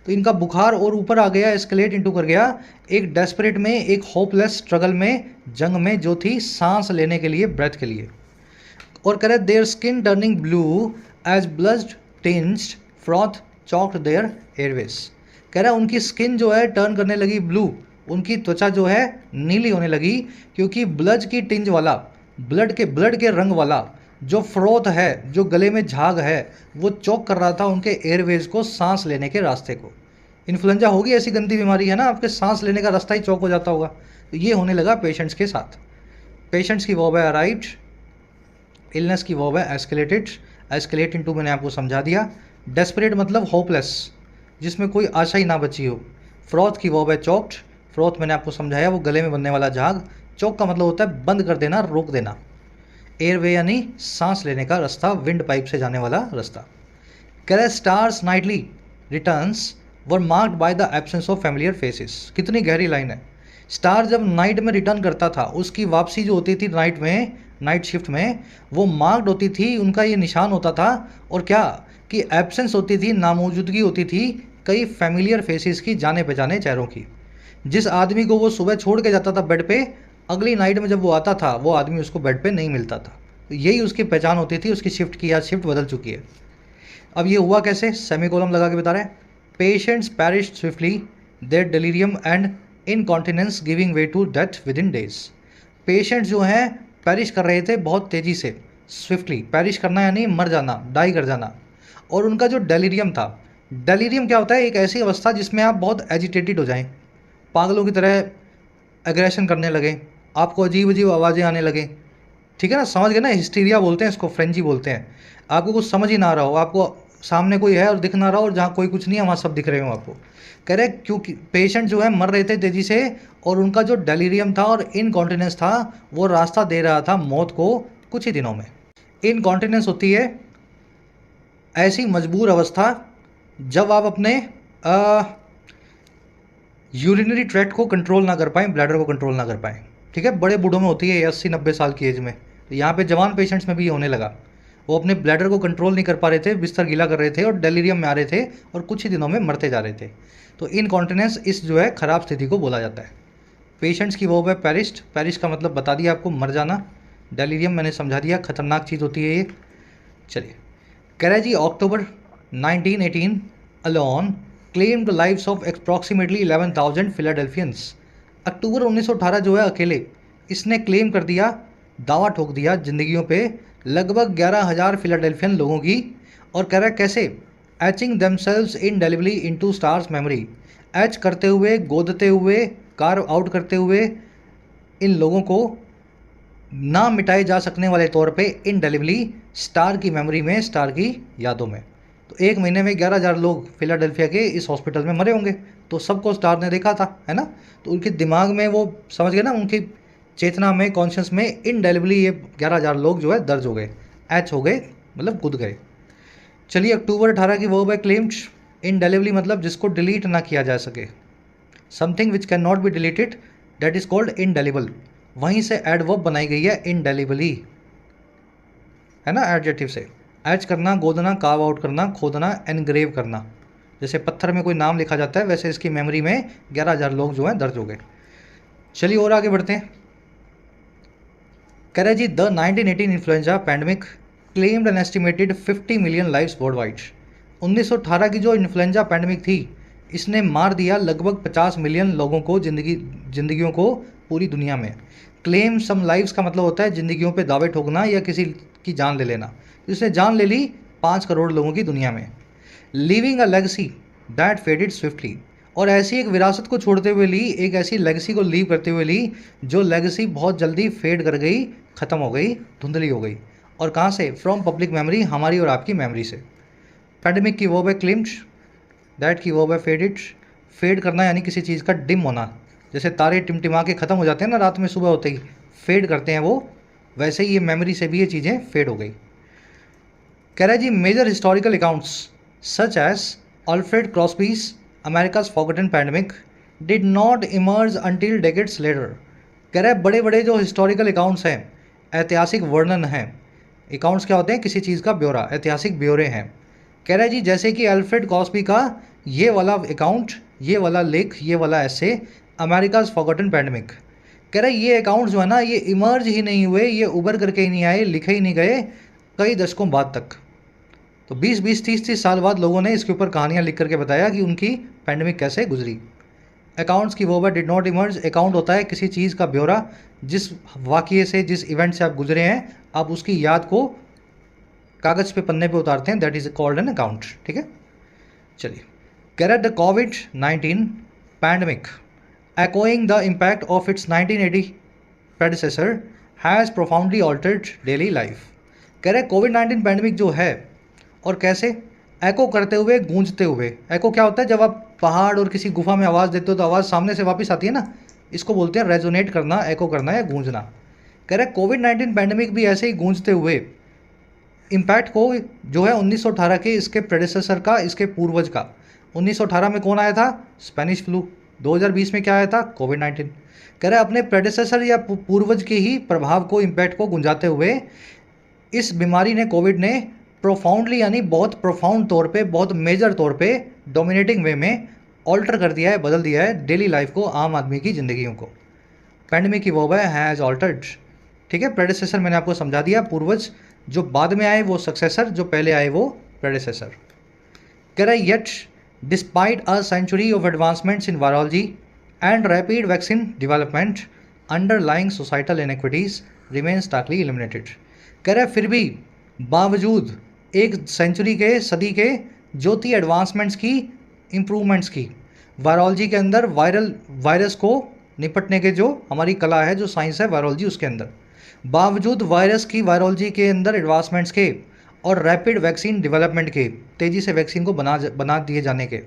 तो इनका बुखार और ऊपर आ गया, एस्केलेट इनटू कर गया एक डेस्परेट में, एक होपलेस स्ट्रगल में, जंग में जो थी सांस लेने के लिए, ब्रेथ के लिए। और कह रहे their skin turning blue as blood tinged froth choked their airways. कह रहा है उनकी स्किन जो है टर्न करने लगी ब्लू, उनकी त्वचा जो है नीली होने लगी, क्योंकि ब्लड की टिंज वाला, ब्लड के रंग वाला जो फ्रोथ है, जो गले में झाग है, वो चौक कर रहा था उनके एयरवेज को, सांस लेने के रास्ते को। इन्फ्लुएंजा होगी, ऐसी गंदी बीमारी है ना, आपके सांस लेने का रास्ता ही चौक हो जाता होगा। तो ये होने लगा पेशेंट्स के साथ। पेशेंट्स की वर्ब है अराइव्ड, इलनेस की वर्ब है एस्केलेटेड। एस्केलेट इनटू मैंने आपको समझा दिया। डेस्परेट मतलब होपलेस, जिसमें कोई आशा ही ना बची हो। फ्रॉथ की वर्ब है चॉक्ड, फ्रॉथ मैंने आपको समझाया, वो गले में बनने वाला झाग। चौक का मतलब होता है बंद कर देना, रोक देना। एयरवे यानी सांस लेने का रास्ता, विंड पाइप से जाने वाला रास्ता। कह stars Knightley returns were marked by the absence of familiar faces. कितनी गहरी लाइन है। स्टार जब नाइट में रिटर्न करता था, उसकी वापसी जो होती थी नाइट में, नाइट शिफ्ट में, वो मार्क्ड होती थी, उनका ये निशान होता था। और क्या कि एब्सेंस होती थी, नामौजूदगी होती थी कई फैमिलियर फेसेस की, जाने पहचाने चेहरों की। जिस आदमी को वो सुबह छोड़ के जाता था बेड पे, अगली नाइट में जब वो आता था, वो आदमी उसको बेड पे नहीं मिलता था। तो यही उसकी पहचान होती थी उसकी शिफ्ट की। आज शिफ्ट बदल चुकी है। अब ये हुआ कैसे, सेमीकोलम लगा के बता रहे हैं। Patients perish swiftly, their delirium and incontinence giving way to death within days. Patients जो हैं पैरिश कर रहे थे बहुत तेज़ी से, स्विफ्टली, पैरिश करना यानी मर जाना, डाई कर जाना। और उनका जो डेलीरियम था, डेलीरियम क्या होता है, एक ऐसी अवस्था जिसमें आप बहुत एजिटेटेड हो जाएं, पागलों की तरह एग्रेशन करने लगे, आपको अजीब अजीब आवाज़ें आने लगे, ठीक है ना, समझ गए ना। हिस्टीरिया बोलते हैं इसको, फ्रेंची बोलते हैं। आपको कुछ समझ ही ना रहा हो, आपको सामने कोई है और दिख ना रहा हो, और जहाँ कोई कुछ नहीं है वहाँ सब दिख रहे हो आपको। कह रहे क्योंकि पेशेंट जो है मर रहे थे तेज़ी से, और उनका जो डेलीरियम था और इनकॉन्टिनेंस था, वो रास्ता दे रहा था मौत को कुछ ही दिनों में। इनकॉन्टिनेंस होती है ऐसी मजबूर अवस्था जब आप अपने यूरिनरी ट्रैक्ट को कंट्रोल ना कर पाएँ, ब्लैडर को कंट्रोल ना कर पाएँ। ठीक है, बड़े बूढ़ों में होती है 80-90 साल की एज में। तो यहाँ पे जवान पेशेंट्स में भी ये होने लगा। वो अपने ब्लैडर को कंट्रोल नहीं कर पा रहे थे, बिस्तर गीला कर रहे थे और डेलीरियम में आ रहे थे और कुछ ही दिनों में मरते जा रहे थे। तो इनकॉन्टिनेंस इस जो है ख़राब स्थिति को बोला जाता है। पेशेंट्स की वो है पेरिस्ट। पेरिश का मतलब बता दिया आपको, मर जाना। डेलीरियम मैंने समझा दिया, खतरनाक चीज़ होती है ये। चलिए, Karachi October 1918 alone claimed the lives of approximately 11,000 Philadelphians। अक्टूबर 1918 जो है अकेले इसने क्लेम कर दिया, दावा ठोक दिया जिंदगियों पे लगभग 11,000 फिलाडेल्फियन लोगों की। और कह रहा है कैसे, etching themselves indelibly into stars memory। H करते हुए, गोदते हुए, कार्व आउट करते हुए इन लोगों को ना मिटाए जा सकने वाले तौर पे इनडेलिबली स्टार की मेमोरी में, स्टार की यादों में। तो एक महीने में 11,000 लोग फिलाडेल्फिया के इस हॉस्पिटल में मरे होंगे, तो सबको स्टार ने देखा था, है ना। तो उनके दिमाग में वो समझ गए ना, उनकी चेतना में, कॉन्शियस में इनडेलिबली ये 11,000 लोग जो है दर्ज हो गए, एच हो गए, मतलब गुद गए। चलिए, अक्टूबर 18 की वर्ब है क्लेम्ड। इनडेलिबली मतलब जिसको डिलीट ना किया जा सके, something which can not be deleted that is called indelible. वहीं से एडवर्ब बनाई गई है इनडेलिबली, है ना, एडजेक्टिव से। एच करना, गोदना, कार्व आउट करना, खोदना, एनग्रेव करना। जैसे पत्थर में कोई नाम लिखा जाता है, वैसे इसकी मेमोरी में 11,000 लोग जो हैं दर्ज हो गए। चलिए और आगे बढ़ते हैं। Karachi the 1918 influenza pandemic claimed an estimated 50 million lives world wide. 1918 की जो इन्फ्लुएंजा पैंडमिक थी, इसने मार दिया लगभग 50 मिलियन लोगों को, जिंदगियों को पूरी दुनिया में। क्लेम सम लाइव्स का मतलब होता है ज़िंदगियों पे दावे ठोकना या किसी की जान ले लेना। इसने जान ले ली 5 करोड़ लोगों की दुनिया में। Living a legacy that faded swiftly. और ऐसी एक विरासत को छोड़ते हुए ली, एक ऐसी लेगेसी को लीव करते हुए ली जो लेगेसी बहुत जल्दी फेड कर गई, ख़त्म हो गई, धुंधली हो गई। और कहाँ से? फ्रॉम पब्लिक मेमोरी, हमारी और आपकी मेमोरी से। पैंडेमिक की वर्ब है क्लिम्ड, दैट की वर्ब है फेडेड। फेड करना यानी किसी चीज़ का डिम होना। जैसे तारे टिमटिमा के ख़त्म हो जाते हैं ना रात में, सुबह होते ही फेड करते हैं वो, वैसे ही ये मेमोरी से भी ये चीज़ें फेड हो गई। Karachi major historical accounts such as Alfred Crosby's America's forgotten pandemic did not emerge until decades later. कह रहे बड़े बड़े जो हिस्टोरिकल अकाउंट्स हैं, ऐतिहासिक वर्णन हैं। अकाउंट्स क्या होते हैं? किसी चीज़ का ब्यौरा, ऐतिहासिक ब्यौरे हैं। कह रहे जी जैसे कि अल्फ्रेड क्रॉस्बी का ये वाला अकाउंट, ये वाला लेख, ये वाला ऐसे अमेरिकाज फॉरगॉटन पैंडेमिक। कह रहे ये अकाउंट जो है ना, ये इमर्ज ही नहीं हुए, ये उभर करके ही नहीं आए, लिखे ही नहीं गए कई दशकों बाद तक। तो 20-20, 30-30 साल बाद लोगों ने इसके ऊपर कहानियाँ लिख करके बताया कि उनकी पैंडेमिक कैसे गुजरी। अकाउंट्स की वो डिड नॉट इमर्ज। अकाउंट होता है किसी चीज़ का ब्यौरा, जिस वाक़ये से, जिस इवेंट से आप गुजरे हैं, आप उसकी याद को कागज़ पे, पन्ने पे उतारते हैं, that is called an account. ठीक है, चलिए। कह the covid pandemic echoing the impact of its 1980 predecessor has profoundly altered daily life। कह रहे कोविड-19 पैंडेमिक जो है, और कैसे? एको करते हुए, गूंजते हुए। एको क्या होता है? जब आप पहाड़ और किसी गुफा में आवाज़ देते हो तो आवाज़ सामने से वापस आती है ना, इसको बोलते हैं रेजोनेट करना, एको करना या गूंजना। कह रहे कोविड-19 पैंडेमिक भी ऐसे ही गूंजते हुए इम्पैक्ट को जो है 1918 के, इसके प्रेडेसेसर का, इसके पूर्वज का। 1918 में कौन आया था? Spanish flu. 2020 में क्या आया था? कोविड-19। कह रहे अपने प्रेडेसेसर या पूर्वज के ही प्रभाव को, इम्पैक्ट को गुंजाते हुए इस बीमारी ने, कोविड ने प्रोफाउंडली यानी बहुत प्रोफाउंड तौर पे, बहुत मेजर तौर पे, डोमिनेटिंग वे में ऑल्टर कर दिया है, बदल दिया है डेली लाइफ को, आम आदमी की ज़िंदगियों को। पैंडेमिक की वर्ब है हैज़ ऑल्टर्ड। ठीक है, प्रेडेसेसर मैंने आपको समझा दिया, पूर्वज जो बाद में आए वो सक्सेसर, जो पहले आए वो प्रेडेसेसर। कह रहा है yet despite a century of advancements in virology and rapid vaccine development underlying societal inequities remain starkly eliminated. कह रहा है फिर भी, बावजूद एक सेंचुरी के, सदी के जो थी एडवांसमेंट्स की, इम्प्रूवमेंट्स की, वायरोलॉजी के अंदर, वायरस को निपटने के जो हमारी कला है, जो साइंस है वायरोलॉजी, उसके अंदर, बावजूद वायरस की, वायरोलॉजी के अंदर एडवांसमेंट्स के और रैपिड वैक्सीन डेवलपमेंट के, तेज़ी से वैक्सीन को बना दिए जाने के,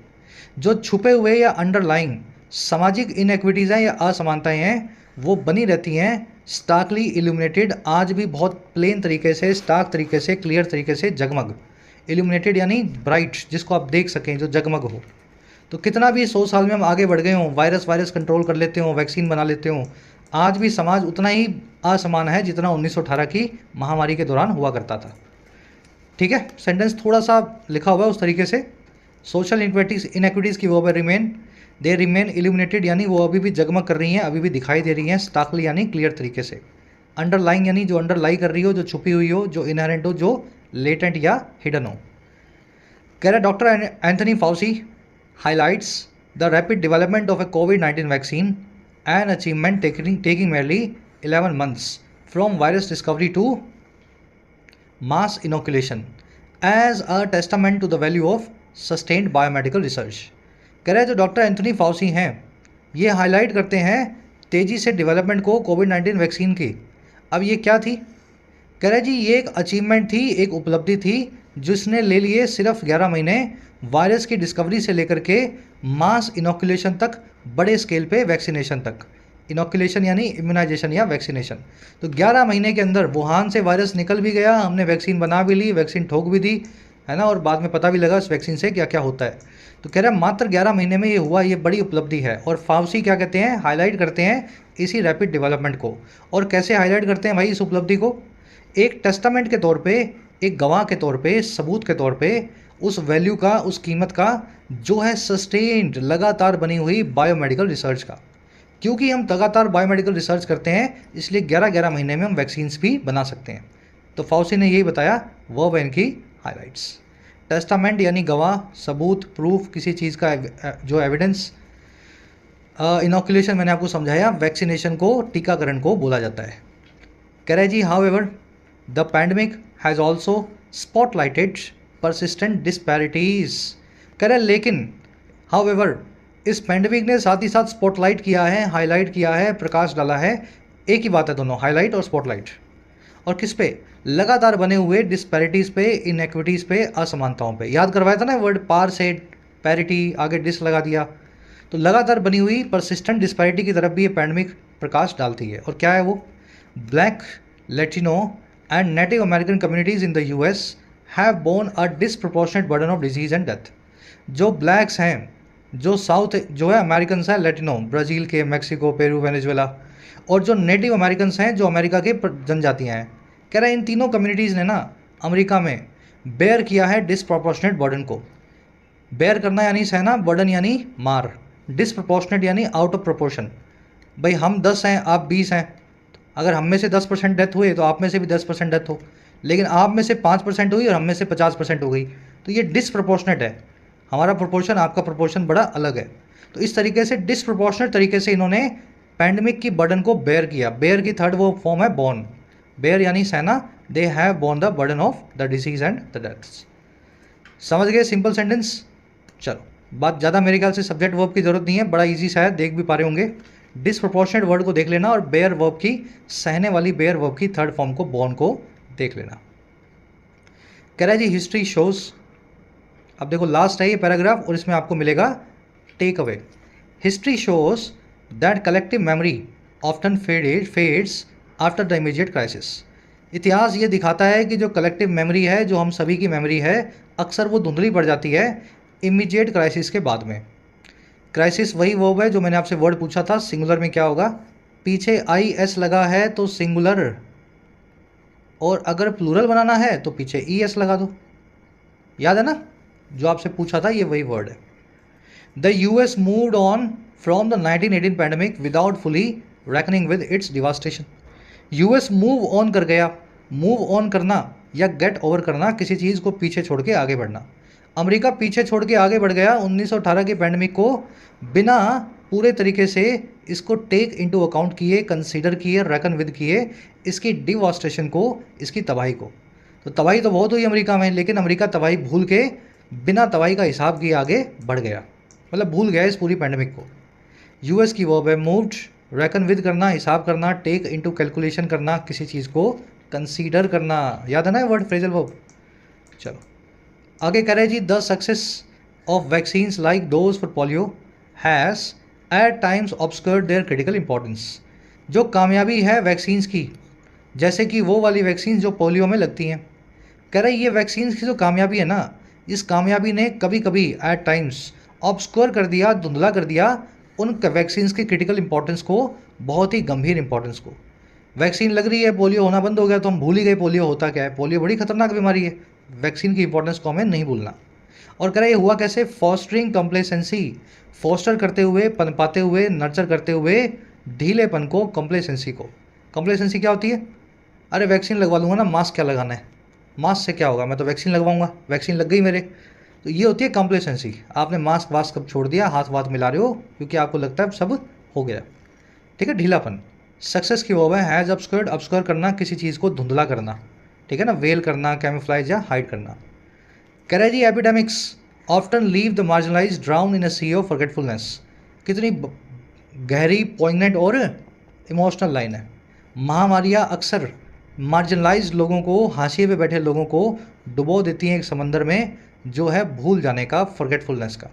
जो छुपे हुए या अंडरलाइंग सामाजिक इनइक्विटीज़ हैं या असमानताएं हैं, वो बनी रहती हैं, स्टार्कली इल्यूमिनेटेड, आज भी बहुत प्लेन तरीके से, स्टार्क तरीके से, क्लियर तरीके से, जगमग। इल्यूमिनेटेड यानी ब्राइट, जिसको आप देख सकें, जो जगमग हो। तो कितना भी 100 साल में हम आगे बढ़ गए हों, वायरस कंट्रोल कर लेते हों, वैक्सीन बना लेते हों, आज भी समाज उतना ही असमान है जितना 1918 की महामारी के दौरान हुआ करता था। ठीक है, सेंटेंस थोड़ा सा लिखा हुआ है उस तरीके से। सोशल इनइक्विटीज़ की वो दे रिमेन इल्यूमिनेटेड, यानी वो अभी भी जगमग कर रही हैं, अभी भी दिखाई दे रही हैं। स्टार्कली यानी क्लियर तरीके से। अंडरलाइंग यानी जो अंडरलाई कर रही हो, जो छुपी हुई हो, जो इनहेरेंट हो, जो लेटेंट या हिडन हो। कह रहा doctor Anthony Fauci highlights the rapid development of a COVID-19 vaccine, an achievement taking merely 11 months from virus discovery to mass inoculation, as a testament to the value of sustained biomedical research. कह रहे जो doctor Anthony Fauci हैं ये highlight करते हैं तेज़ी से development को कोविड-19 वैक्सीन की। अब ये क्या थी? कह रहे जी ये एक अचीवमेंट थी, एक उपलब्धि थी जिसने ले लिए सिर्फ 11 महीने वायरस की डिस्कवरी से लेकर के मास इनोकुलेशन तक, बड़े स्केल पे वैक्सीनेशन तक। इनोकुलेशन यानी इम्यूनाइजेशन या वैक्सीनेशन। तो 11 महीने के अंदर वुहान से वायरस निकल भी गया, हमने वैक्सीन बना भी ली, वैक्सीन ठोक भी दी, है ना, और बाद में पता भी लगा इस वैक्सीन से क्या क्या होता है। तो कह रहा है मात्र 11 महीने में ये हुआ, ये बड़ी उपलब्धि है। और फाउसी क्या कहते हैं, हाईलाइट करते हैं इसी रैपिड डेवलपमेंट को। और कैसे हाईलाइट करते हैं भाई इस उपलब्धि को? एक टेस्टामेंट के तौर पे, एक गवाह के तौर पे, सबूत के तौर पे उस वैल्यू का, उस कीमत का जो है सस्टेन्ड, लगातार बनी हुई बायोमेडिकल रिसर्च का। क्योंकि हम लगातार बायोमेडिकल रिसर्च करते हैं इसलिए 11-11 महीने में हम वैक्सीन्स भी बना सकते हैं। तो फाउसी ने यही बताया, वो इनकी हाइलाइट्स। टेस्टामेंट यानी गवाह, सबूत, प्रूफ, किसी चीज़ का जो एविडेंस। इनोकुलेशन मैंने आपको समझाया, वैक्सीनेशन को, टीकाकरण को बोला जाता है। कह रहे जी however the pandemic has also spotlighted persistent disparities। कह रहे लेकिन however इस पैंडमिक ने साथ ही साथ स्पॉटलाइट किया है, हाईलाइट किया है, प्रकाश डाला है। एक ही बात है दोनों, हाईलाइट और स्पॉटलाइट। और किस पे? लगातार बने हुए डिस्पैरिटीज़ पे, इनइक्विटीज़ पे, असमानताओं पे। याद करवाया था ना वर्ड पार से पैरिटी, आगे डिस लगा दिया। तो लगातार बनी हुई परसिस्टेंट डिस्पैरिटी की तरफ भी ये पैंडमिक प्रकाश डालती है। और क्या है वो? Black, Latino and Native American communities in the US have borne a disproportionate burden of disease and death. जो ब्लैक्स हैं, जो साउथ जो है अमेरिकन हैं, लैटिनो, ब्राज़ील के, मैक्सिको, पेरू, वेनेजुएला, और जो नेटिव अमेरिकन हैं जो अमेरिका के जनजातियाँ हैं। कह रहे हैं इन तीनों कम्युनिटीज़ ने ना अमेरिका में बेयर किया है डिसप्रोपोर्शनेट बर्डन को। बेयर करना यानी सहना, बर्डन यानी मार, डिसप्रोपोर्शनेट यानी आउट ऑफ प्रोपोर्शन। भाई हम 10 हैं, आप 20 हैं, अगर हम में से 10% डेथ हुई तो आप में से भी 10% डेथ हो, लेकिन आप में से 5% हुई और हम में से 50% हो गई, तो ये डिसप्रोपोर्शनेट है। हमारा प्रोपोर्शन, आपका प्रोपोर्शन बड़ा अलग है। तो इस तरीके से डिसप्रोपोर्शनेट तरीके से इन्होंने पैंडमिक की बर्डन को बेयर किया। बेयर की थर्ड वो फॉर्म है बॉर्न। बेयर यानी सहना, they have born the burden of the disease and the deaths. समझ गए सिंपल सेंटेंस? चलो बात ज़्यादा मेरे ख्याल से सब्जेक्ट वर्ब की ज़रूरत नहीं है, बड़ा ईजी सा है, देख भी पा रहे होंगे। डिसप्रोपोर्शनेट वर्ड को देख लेना और बेयर वर्ब की, सहने वाली बेयर वर्ब की थर्ड फॉर्म को, बॉर्न को देख लेना। कह रहा है जी हिस्ट्री शोज। अब देखो लास्ट है ये पैराग्राफ और इसमें आपको मिलेगा take away. History shows that collective memory often fades after the immediate crisis. इतिहास ये दिखाता है कि जो कलेक्टिव मेमोरी है, जो हम सभी की मेमोरी है, अक्सर वो धुंधली पड़ जाती है इमीडिएट क्राइसिस के बाद में। क्राइसिस वही वर्ब है जो मैंने आपसे वर्ड पूछा था, सिंगुलर में क्या होगा? पीछे IS लगा है तो सिंगुलर, और अगर प्लूरल बनाना है तो पीछे ES लगा दो। याद है ना, जो आपसे पूछा था ये वही वर्ड है। The US moved on from the 1918 pandemic without fully reckoning with its devastation. US move on कर गया। मूव ऑन करना या गेट ओवर करना, किसी चीज़ को पीछे छोड़ के आगे बढ़ना। अमेरिका पीछे छोड़ के आगे बढ़ गया 1918 के पैंडमिक को, बिना पूरे तरीके से इसको टेक इनटू अकाउंट किए, कंसीडर किए, रेकन विद किए, इसकी डिवास्टेशन को, इसकी तबाही को। तो तबाही तो बहुत हुई अमेरिका में, लेकिन अमेरिका तबाही भूल के, बिना तबाही का हिसाब किए आगे बढ़ गया, मतलब भूल गया इस पूरी पैंडमिक को। US की वर्ब है मूव्ड, रेकन विद करना, हिसाब करना, टेक इनटू कैलकुलेशन करना, किसी चीज़ को कंसीडर करना। याद है ना वर्ड, फ्रेजल वर्ब। चलो आगे कह रहे जी the success of vaccines like those for polio has at times obscured their critical importance. जो कामयाबी है वैक्सीन्स की, जैसे कि वो वाली वैक्सीन जो पोलियो में लगती हैं, कह रहे ये वैक्सीन्स की जो कामयाबी है ना, इस कामयाबी ने कभी कभी एट टाइम्स ऑब्सक्योर कर दिया, धुंधला कर दिया उन वैक्सीन की क्रिटिकल इंपॉर्टेंस को, बहुत ही गंभीर इंपॉर्टेंस को। वैक्सीन लग रही है, पोलियो होना बंद हो गया तो हम भूल ही गए पोलियो होता क्या है। पोलियो बड़ी खतरनाक बीमारी है, वैक्सीन की इंपॉर्टेंस को हमें नहीं भूलना। और कह रहा ये हुआ कैसे, फॉस्टरिंग कंप्लेसेंसी, फोस्टर करते हुए, पनपाते हुए, नर्चर करते हुए ढीलेपन को, कंप्लेसेंसी को। कंप्लेसेंसी क्या होती है, अरे वैक्सीन लगवा लूँगा ना, मास्क क्या लगाना है, मास्क से क्या होगा, मैं तो वैक्सीन लगवाऊंगा, वैक्सीन लग गई मेरे। तो ये होती है कंप्लेसेंसी। आपने मास्क वास्क कब छोड़ दिया, हाथ वाथ मिला रहे हो क्योंकि आपको लगता है सब हो गया। ठीक है, ढीलापन। सक्सेस की वर्ब है हैज़ ऑब्स्क्योर्ड, ऑब्स्क्योर करना, किसी चीज़ को धुंधला करना। ठीक है ना, वेल करना, कैमोफ्लाइज या हाइड करना। कह रहा है जी epidemics often leave the marginalise drown in a sea of forgetfulness. कितनी गहरी, पॉइगनेंट और इमोशनल लाइन है। महामारियाँ अक्सर मार्जिनलाइज लोगों को, हाशिए पे बैठे लोगों को डुबो देती हैं एक समंदर में जो है भूल जाने का, फॉरगेटफुलनेस का।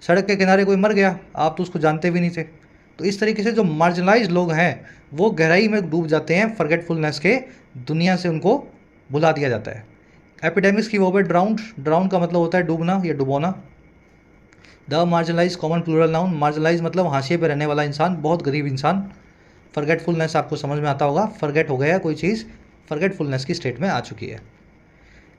सड़क के किनारे कोई मर गया, आप तो उसको जानते भी नहीं थे। तो इस तरीके से जो मार्जिनलाइज लोग हैं वो गहराई में डूब जाते हैं, फॉरगेटफुलनेस के, दुनिया से उनको भुला दिया जाता है। एपिडेमिक्स की वो है ड्राउन, ड्राउन का मतलब होता है डूबना या डुबोना। The marginalise common plural noun, marginalise मतलब हाशिए पे रहने वाला इंसान, बहुत गरीब इंसान। फॉरगेटफुलनेस आपको समझ में आता होगा, फॉरगेट हो गया कोई चीज़, फॉरगेटफुलनेस की स्टेट में आ चुकी है।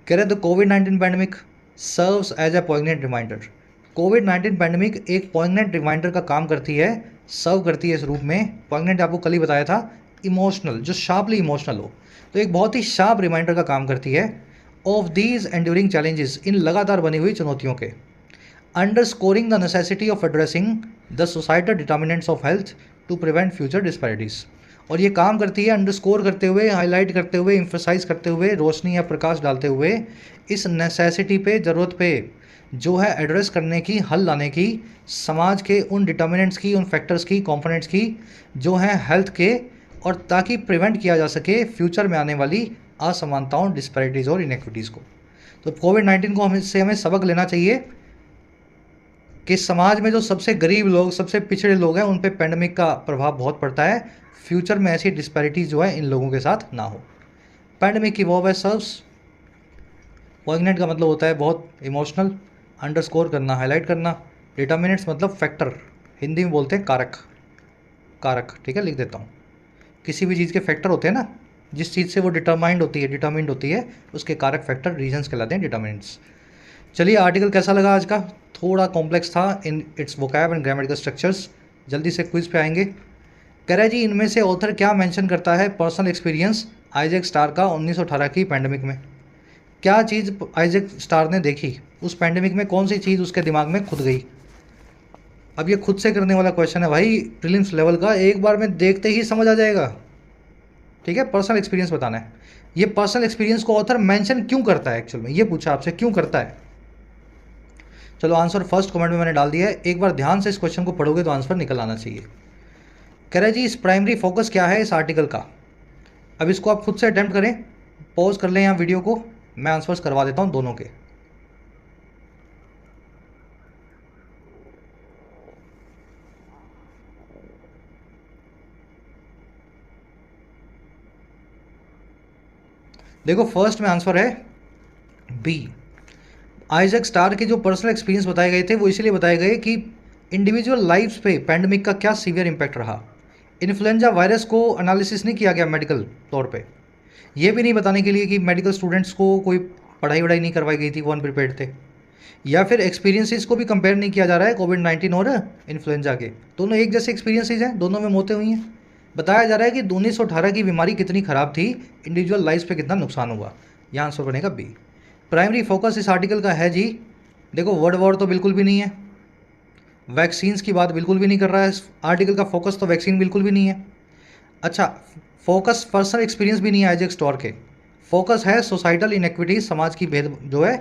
कह रहे the covid pandemic serves as a poignant reminder. Covid pandemic एक पॉइगनेंट रिमाइंडर का काम करती है, सर्व करती है इस रूप में। पॉइगनेंट आपको कल ही बताया था, इमोशनल, जो शार्पली इमोशनल हो, तो एक बहुत ही शार्प रिमाइंडर का काम करती है ऑफ दीज एंड्यूरिंग चैलेंजेस, इन लगातार बनी हुई चुनौतियों के। Underscoring the necessity of addressing the societal determinants of health to prevent future disparities. और ये काम करती है अंडरस्कोर करते हुए, हाईलाइट करते हुए, एम्फसाइज करते हुए, रोशनी या प्रकाश डालते हुए इस नेसेसिटी पे, ज़रूरत पे जो है एड्रेस करने की, हल लाने की, समाज के उन डिटर्मिनेंट्स की, उन फैक्टर्स की, कंपोनेंट्स की जो हैं हेल्थ के, और ताकि प्रिवेंट किया जा सके फ्यूचर में आने वाली असमानताओं, डिस्पैरिटीज़ और इनइक्विटीज़ को। तो कोविड-19 को हमें सबक लेना चाहिए कि समाज में जो सबसे गरीब लोग, सबसे पिछड़े लोग हैं, उन पे पेंडेमिक का प्रभाव बहुत पड़ता है। फ्यूचर में ऐसी डिस्पैरिटीज जो है इन लोगों के साथ ना हो। पेंडेमिक की वर्ब है सर्व्स, पॉइगनेंट का मतलब होता है बहुत इमोशनल, अंडरस्कोर करना, हाईलाइट करना, डिटर्मिनेंट्स मतलब फैक्टर, हिंदी में बोलते हैं कारक, कारक। ठीक है, लिख देता हूँ। किसी भी चीज़ के फैक्टर होते हैं ना, जिस चीज़ से वो डिटरमाइंड होती है, उसके कारक, फैक्टर, रीजन्स कहलाते हैं, डिटर्मिनेंट्स। चलिए, आर्टिकल कैसा लगा आज का, थोड़ा कॉम्प्लेक्स था in its vocab and grammatical structures. जल्दी से क्विज पे आएंगे। कह रहा है जी इनमें से ऑथर क्या मेंशन करता है पर्सनल एक्सपीरियंस आइजैक स्टार का 1918 की पैंडेमिक में। क्या चीज़ आइजैक स्टार ने देखी उस पैंडेमिक में, कौन सी चीज़ उसके दिमाग में खुद गई। अब ये खुद से करने वाला क्वेश्चन है भाई, प्रीलिम्स लेवल का, एक बार में देखते ही समझ आ जाएगा। ठीक है, पर्सनल एक्सपीरियंस बताना है। ये पर्सनल एक्सपीरियंस को ऑथर मेंशन क्यों करता है, एक्चुअल में ये पूछा आपसे, क्यों करता है। चलो आंसर फर्स्ट कमेंट में मैंने डाल दिया है, एक बार ध्यान से इस क्वेश्चन को पढ़ोगे तो आंसर निकल आना चाहिए। कह रहे जी इस प्राइमरी फोकस क्या है इस आर्टिकल का। अब इसको आप खुद से अटेम्प्ट करें, पॉज कर लें यहाँ वीडियो को, मैं आंसर्स करवा देता हूँ दोनों के। देखो फर्स्ट में आंसर है बी। आइजैक स्टार के जो पर्सनल एक्सपीरियंस बताए गए थे वो इसलिए बताए गए कि इंडिविजुअल लाइफ्स पे पैंडेमिक का क्या सीवियर इम्पैक्ट रहा। इन्फ्लुएंजा वायरस को एनालिसिस नहीं किया गया मेडिकल तौर पे, ये भी नहीं बताने के लिए कि मेडिकल स्टूडेंट्स को कोई पढ़ाई वढ़ाई नहीं करवाई गई थी, वो अनप्रिपेयर्ड थे, या फिर एक्सपीरियंसेस को भी कंपेयर नहीं किया जा रहा है कोविड-19 और इन्फ्लुएंजा के, दोनों एक जैसे एक्सपीरियंसेस हैं, दोनों में मौतें हुई हैं। बताया जा रहा है कि 1918 की बीमारी कितनी ख़राब थी, इंडिविजुअल लाइफ पे कितना नुकसान हुआ। यहाँ आंसर बनेगा बी। प्राइमरी फोकस इस आर्टिकल का है जी, देखो वर्ड वॉर तो बिल्कुल भी नहीं है, वैक्सीन्स की बात बिल्कुल भी नहीं कर रहा है इस आर्टिकल का, फोकस तो वैक्सीन बिल्कुल भी नहीं है। अच्छा, फोकस पर्सनल एक्सपीरियंस भी नहीं है आइजैक स्टार के, फोकस है सोसाइटल इनइक्विटीज, समाज की भेद जो है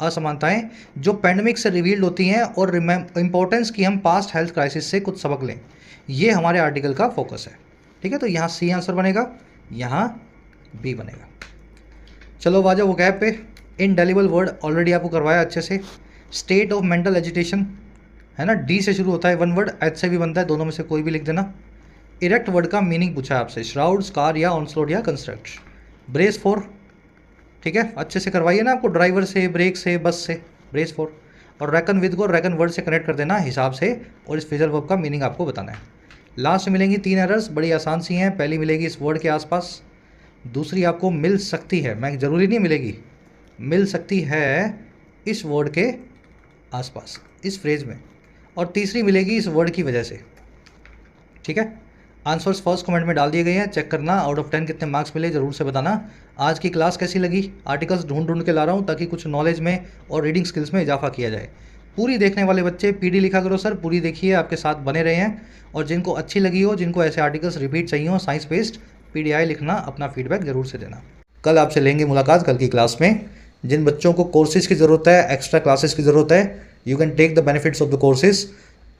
असमानताएं जो पैंडेमिक से रिवील्ड होती हैं, और इंपॉर्टेंस की हम पास्ट हेल्थ क्राइसिस से कुछ सबक लें, ये हमारे आर्टिकल का फोकस है। ठीक है, तो यहाँ सी आंसर बनेगा, यहाँ बी बनेगा। चलो आ जाओ वोकैब पे। इनडेलिबल वर्ड ऑलरेडी आपको करवाया अच्छे से। स्टेट ऑफ मेंटल एजिटेशन है ना, डी से शुरू होता है वन वर्ड, एच से भी बनता है, दोनों में से कोई भी लिख देना। इरेक्ट वर्ड का मीनिंग पूछा है आपसे, श्राउड, स्कार या ऑनस्लोट या कंस्ट्रक्ट। ब्रेस फॉर, ठीक है अच्छे से करवाइए ना आपको, ड्राइवर से, ब्रेक से, बस से, ब्रेस फॉर। और रेकन विद को रेकन वर्ड से कनेक्ट कर देना हिसाब से, और इस फ्रेजल वर्ब का मीनिंग आपको बताना है। लास्ट में मिलेंगी 3 एरर्स, बड़ी आसान सी हैं। पहली मिलेगी इस वर्ड के आसपास, दूसरी आपको मिल सकती है, मैं ज़रूरी नहीं मिलेगी, मिल सकती है इस वर्ड के आसपास, इस फ्रेज में, और तीसरी मिलेगी इस वर्ड की वजह से। ठीक है, आंसर्स फर्स्ट कमेंट में डाल दिए गए हैं, चेक करना आउट ऑफ 10 कितने मार्क्स मिले ज़रूर से बताना। आज की क्लास कैसी लगी? आर्टिकल्स ढूंढ के ला रहा हूँ ताकि कुछ नॉलेज में और रीडिंग स्किल्स में इजाफा किया जाए। पूरी देखने वाले बच्चे पीडी लिखा करो सर, पूरी देखिए, आपके साथ बने रहे हैं। और जिनको अच्छी लगी हो, जिनको ऐसे आर्टिकल्स रिपीट चाहिए हो साइंस बेस्ड, पीडीआई लिखना, अपना फीडबैक ज़रूर से देना। कल आपसे लेंगे मुलाकात कल की क्लास में। जिन बच्चों को कोर्सेज की ज़रूरत है, एक्स्ट्रा क्लासेस की ज़रूरत है, you can take the benefits of the courses.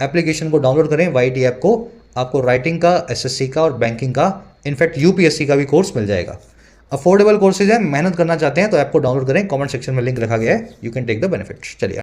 Application को डाउनलोड करें, YT ऐप को, आपको राइटिंग का, SSC का और बैंकिंग का, इनफैक्ट UPSC का भी कोर्स मिल जाएगा। अफोर्डेबल कोर्सेज हैं, मेहनत करना चाहते हैं तो ऐप को डाउनलोड करें, कमेंट सेक्शन में लिंक रखा गया है, you can take the benefits. चलिए।